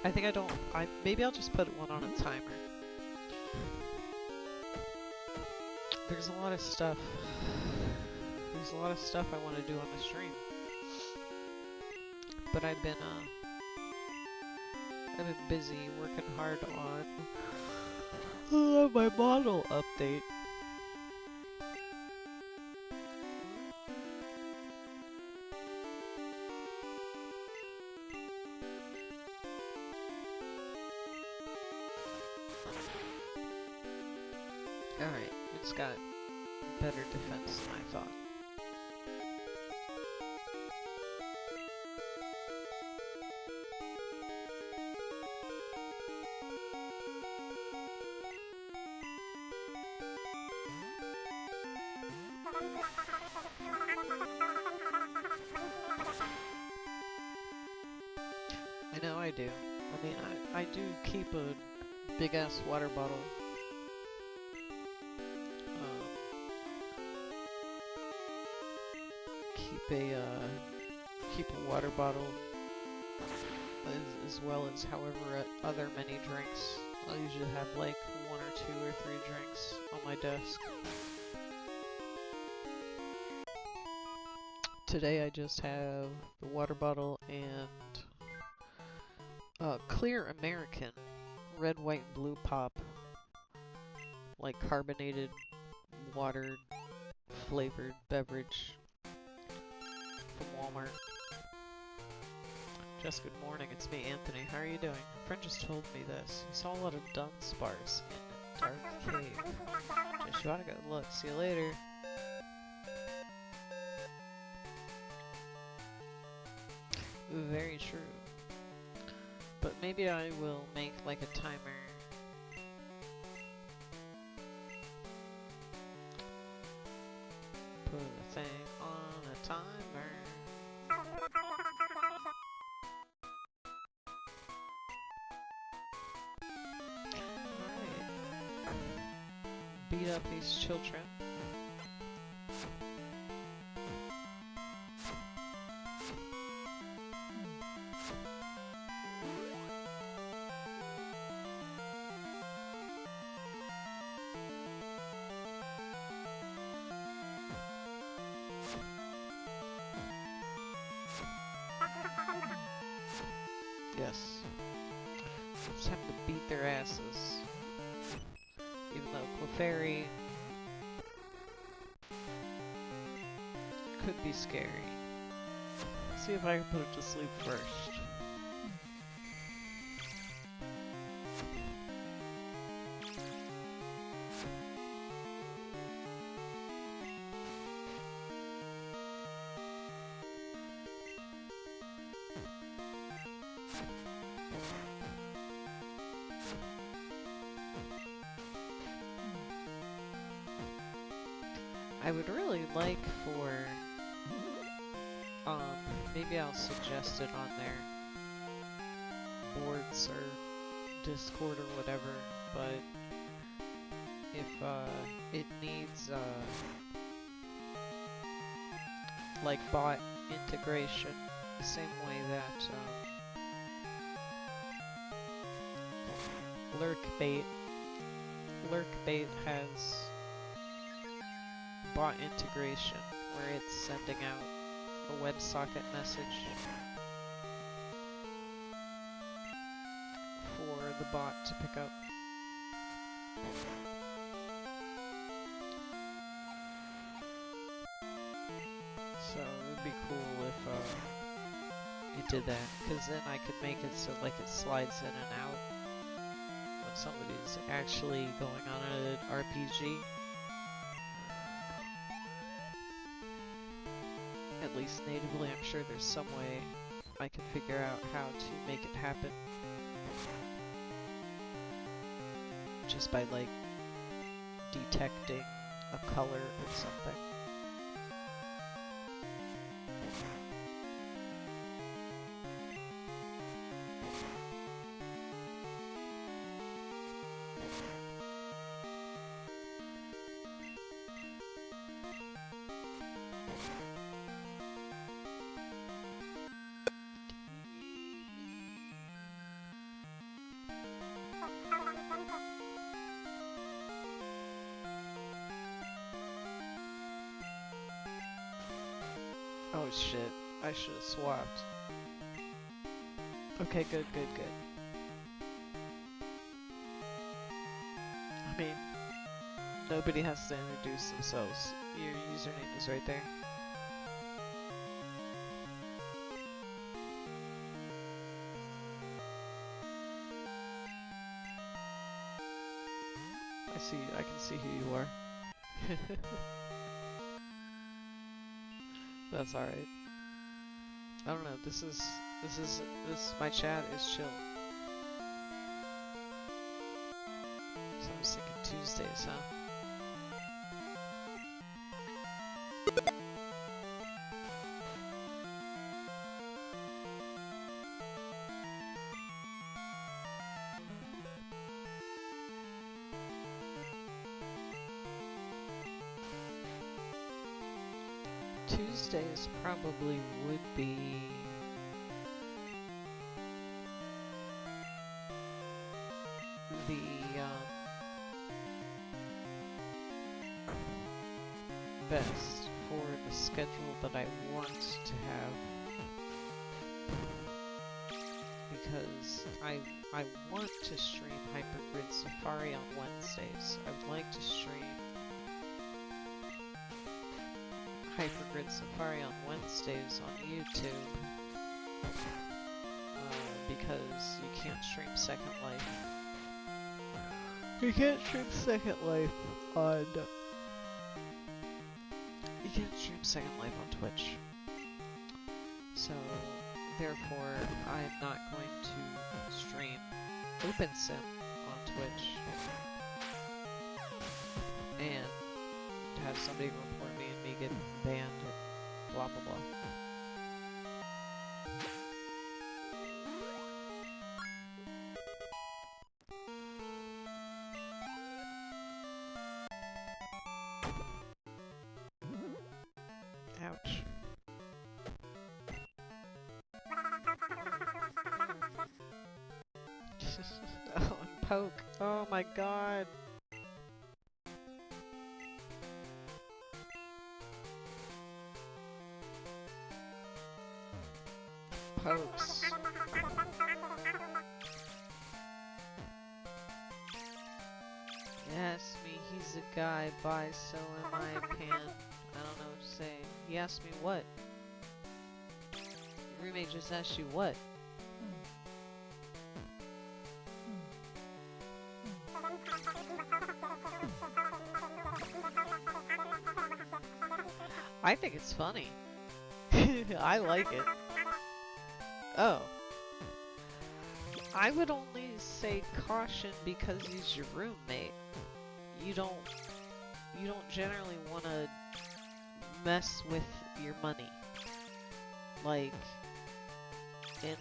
I think I don't, maybe I'll just put one on a timer. There's a lot of stuff I want to do on the stream. But I've been busy working hard on my model update. Alright, it's got better defense than I thought. I know I do. I mean, I do keep a big-ass water bottle. Keep a water bottle as well as however other many drinks. I'll usually have like 1 or 2 or 3 drinks on my desk. Today I just have the water bottle and clear American red, white, and blue pop, like carbonated, watered, flavored beverage from Walmart. Just good morning, it's me, Anthony. How are you doing? A friend just told me this. He saw a lot of Dunspars in a dark cave. Just you ought to go look. See you later. Very true. But maybe I will make like a timer. Put a thing on a timer. Alright. Beat up these children. Yes. It's time to beat their asses. Even though Clefairy could be scary. Let's see if I can put it to sleep first. I would really like for, maybe I'll suggest it on their boards or Discord or whatever, but if, it needs, like bot integration, the same way that, Lurkbait has bot integration, where it's sending out a WebSocket message for the bot to pick up. So it would be cool if it did that, because then I could make it so like it slides in and out when somebody's actually going on an RPG. At least natively, I'm sure there's some way I can figure out how to make it happen. Just by like detecting a color or something. Oh shit, I should have swapped. Okay, good. I mean, nobody has to introduce themselves. Your username is right there. I can see who you are. That's alright. I don't know, my chat is chill. So I was thinking Tuesdays, huh? Tuesdays probably would be the best for the schedule that I want to have. Because I want to stream Hypergrid Safari on Wednesdays. I would like to stream Hypergrid Safari on Wednesdays on YouTube. Because you can't stream Second Life. You can't stream Second Life on... You can't stream Second Life on Twitch. So, therefore, I'm not going to stream OpenSim on Twitch. And have somebody report me and me get banned and blah blah blah. Ouch. Oh, and poke. Oh my god. Pokes. Yes, me, he's a guy, bye, so am I, pan. I don't know what to say. He asked me what? Your roommate just asked you what? I think it's funny. I like it. Oh. I would only say caution because he's your roommate. You don't generally want to mess with your money. Like,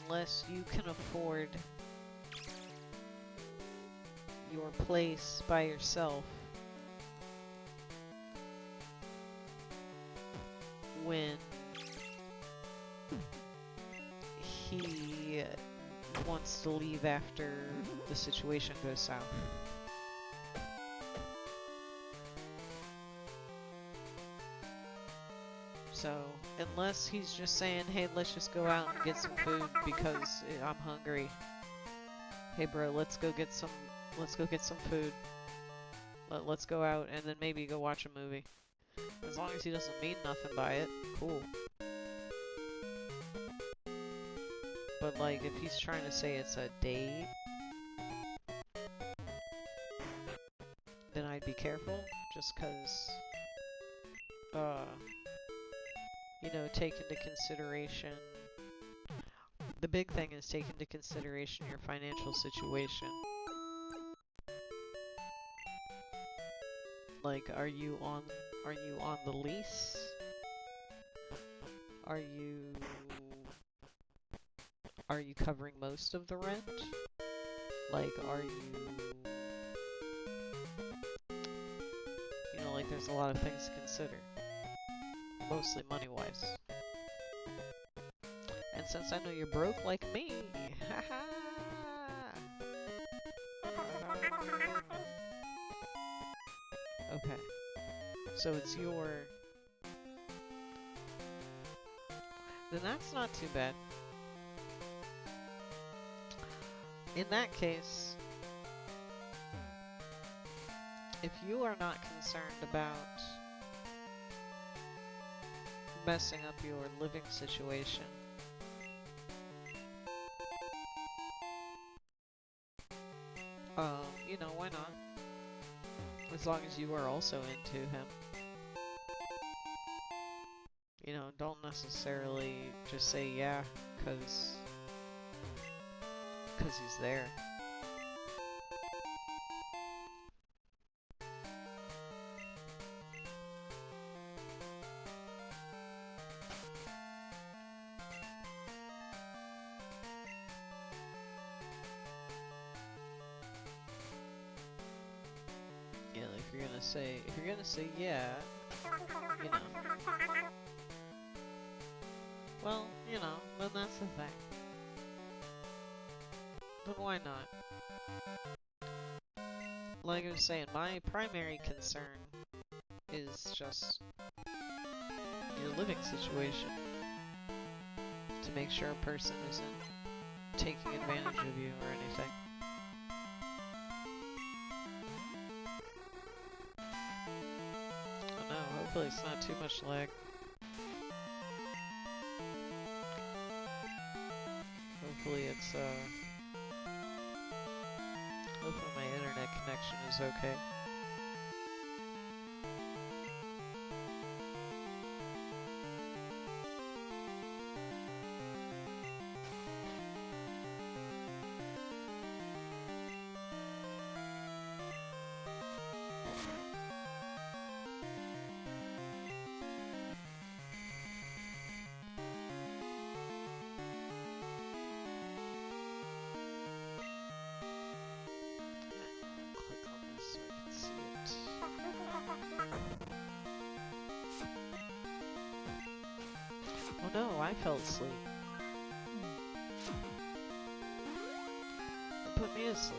unless you can afford your place by yourself when he wants to leave after the situation goes south. So, unless he's just saying, hey, let's just go out and get some food because I'm hungry. Hey bro, let's go get some food. Let's go out and then maybe go watch a movie. As long as he doesn't mean nothing by it, cool. But like, if he's trying to say it's a date, then I'd be careful, just cause, you know, take into consideration, the big thing is take into consideration your financial situation. Like, are you on the lease? Are you covering most of the rent? Like, are you... You know, like, there's a lot of things to consider. Mostly money-wise. And since I know you're broke like me, haha! Okay. So it's your... Then that's not too bad. In that case, if you are not concerned about messing up your living situation, you know, why not? As long as you are also into him. You know, don't necessarily just say yeah, cause he's there. Yeah, like if you're gonna say yeah, you know. Well, you know, then that's the thing. But why not? Like I was saying, my primary concern is just your living situation to make sure a person isn't taking advantage of you or anything. Oh no, hopefully it's not too much lag. Hopefully it's, hopefully my internet connection is okay. Oh no, I fell asleep. It put me to sleep.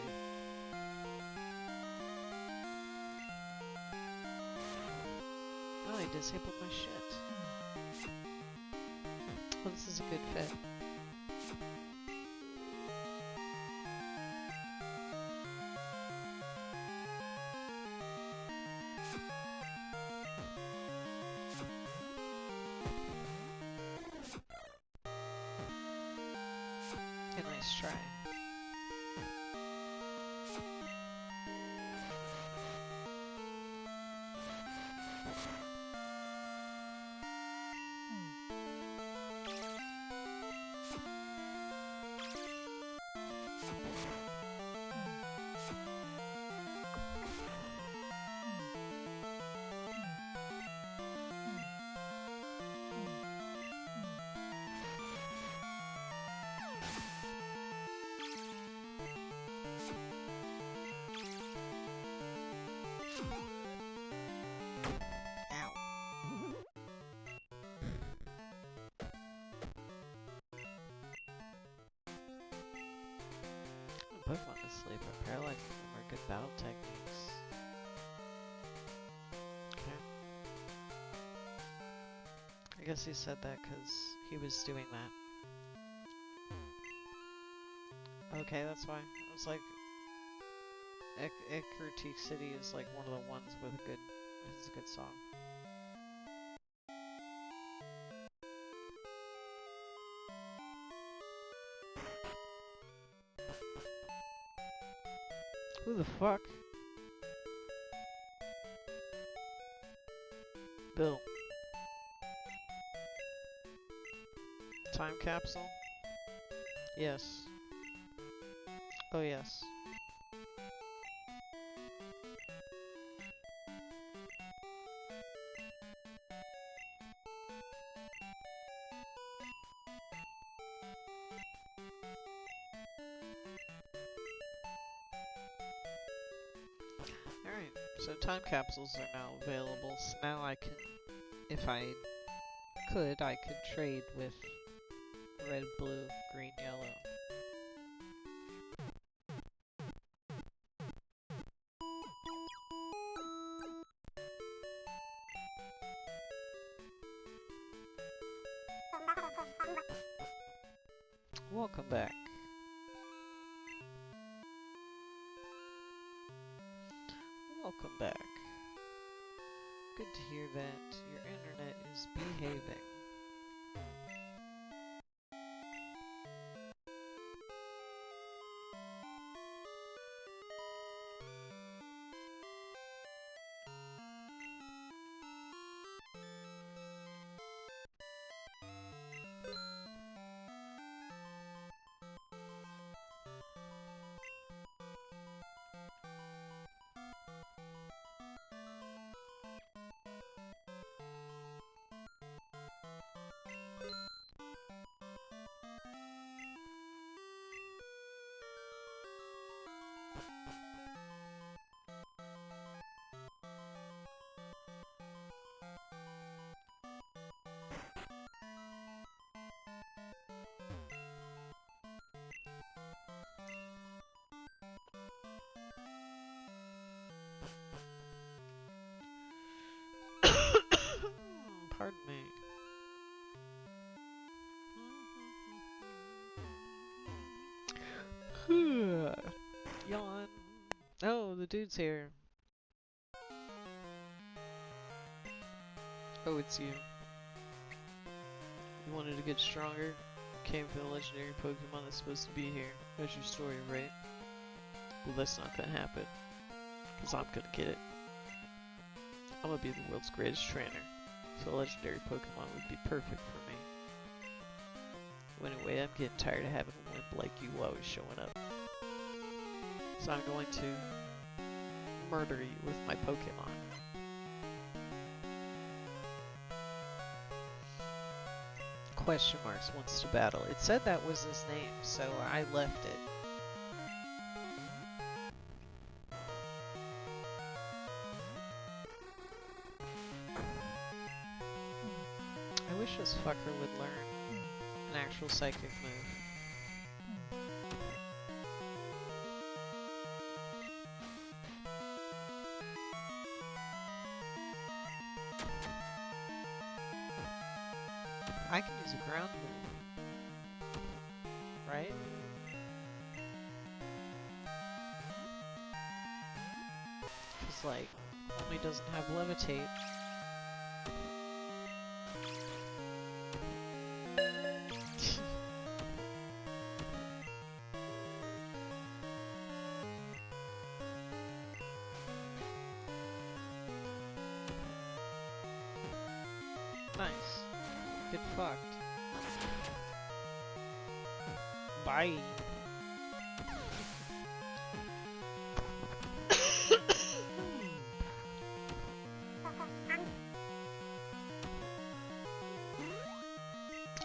Oh, I disabled my shit. Well, this is a good fit. A nice try. Pokemon to sleep or paralyzed them are good battle techniques. Okay. I guess he said that because he was doing that. Okay, that's why. I was like, Ecruteak City is like one of the ones with a good, it's a good song. Who the fuck? Bill. Time capsule? Yes. Oh yes. Alright, so time capsules are now available, so now I can, if I could trade with red, blue, green, yellow. Welcome back. Welcome back. Good to hear that your internet is behaving. Pardon me. Oh, the dude's here. Oh, it's you. You wanted to get stronger? Came for the legendary Pokemon that's supposed to be here. That's your story, right? Well, that's not gonna happen. Because I'm gonna get it. I'm gonna be the world's greatest trainer. So a legendary Pokemon would be perfect for me. Well, anyway, I'm getting tired of having a wimp like you always showing up. So I'm going to murder you with my Pokemon. Question marks wants to battle. It said that was his name, so I left it. I wish this fucker would learn an actual psychic move. I can use a ground move, right? Cause like, only doesn't have levitate. Nice. Get fucked. Bye.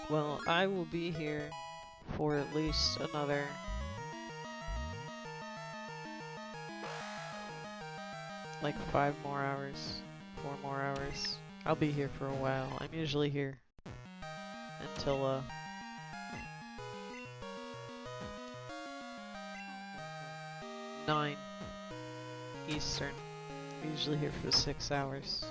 Well, I will be here for at least another like 5 more hours, 4 more hours. I'll be here for a while. I'm usually here until 9 Eastern. I'm usually here for 6 hours.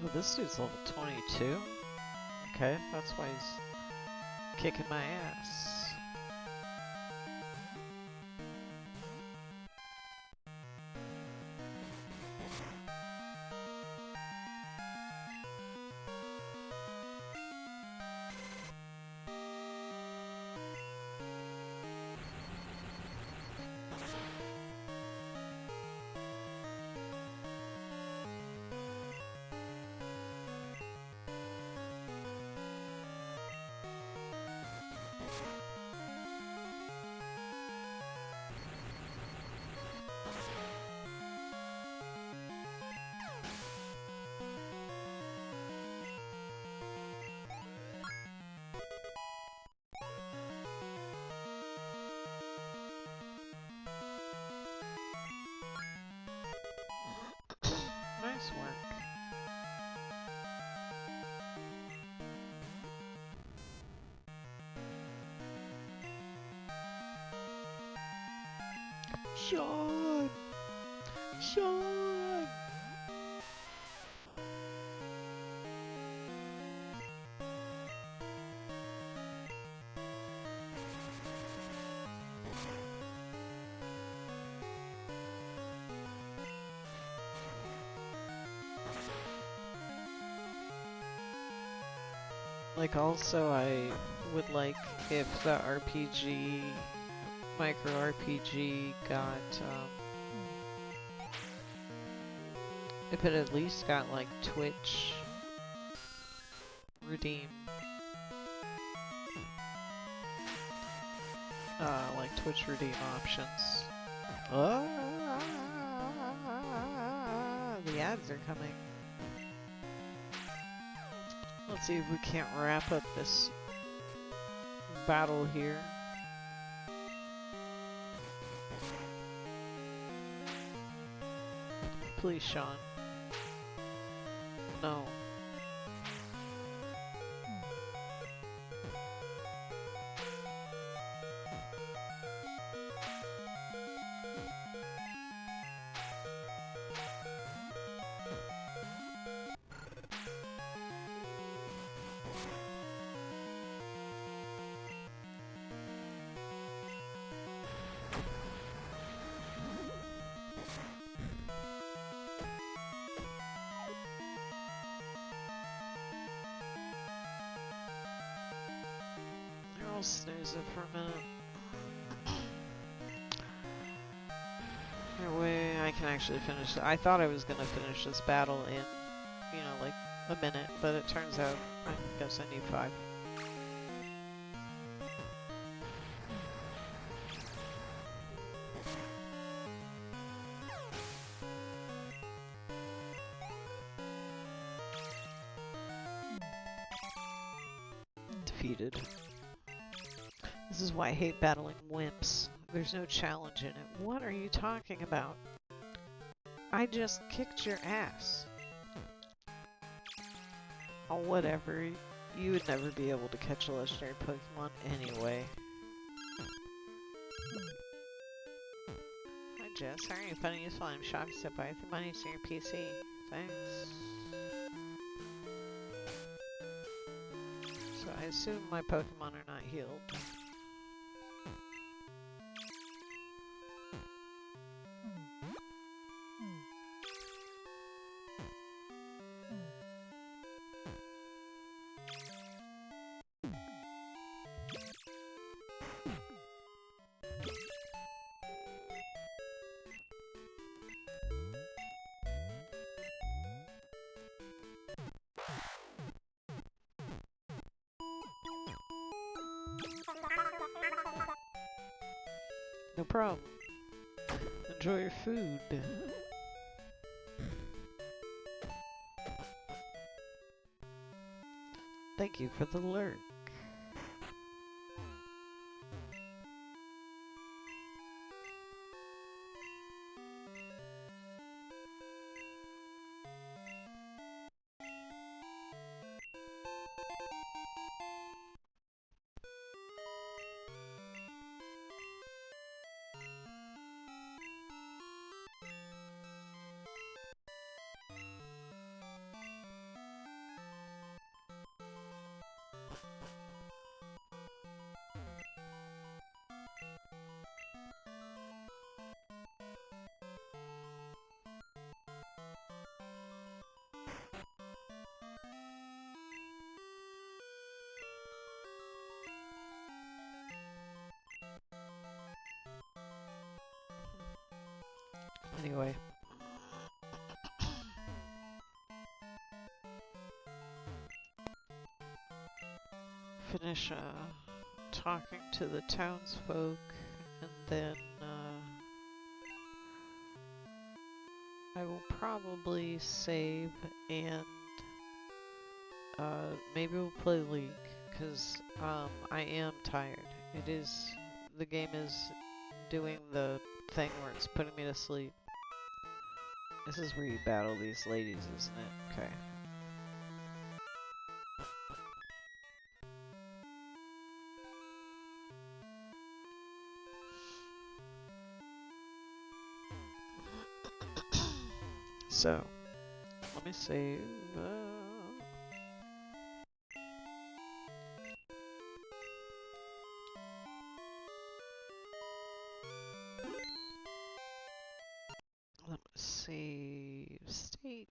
Oh, this dude's level 22? Okay, that's why he's kicking my ass. Nice work. Sean! Sean! Like, also, I would like if the RPG, micro RPG got, if it at least got, like, Twitch redeem. Like Twitch redeem options. The ads are coming. Let's see if we can't wrap up this battle here. Please, Sean. No. I'll snooze it for a minute. That way I can actually finish it. I thought I was going to finish this battle in, you know, like a minute, but it turns out I guess I need 5. Defeated. This is why I hate battling wimps. There's no challenge in it. What are you talking about? I just kicked your ass. Oh, whatever. You would never be able to catch a legendary Pokemon anyway. Hi Jess, how are you? Finding useful item shop, step by the money to your PC. Thanks. So I assume my Pokemon are not healed. No problem. Enjoy your food. Thank you for the lurk. Anyway. Finish talking to the townsfolk, and then I will probably save and maybe we'll play League, because I am tired. The game is doing the thing where it's putting me to sleep. This is where you battle these ladies, isn't it? Okay. So, let me save. Let me save state.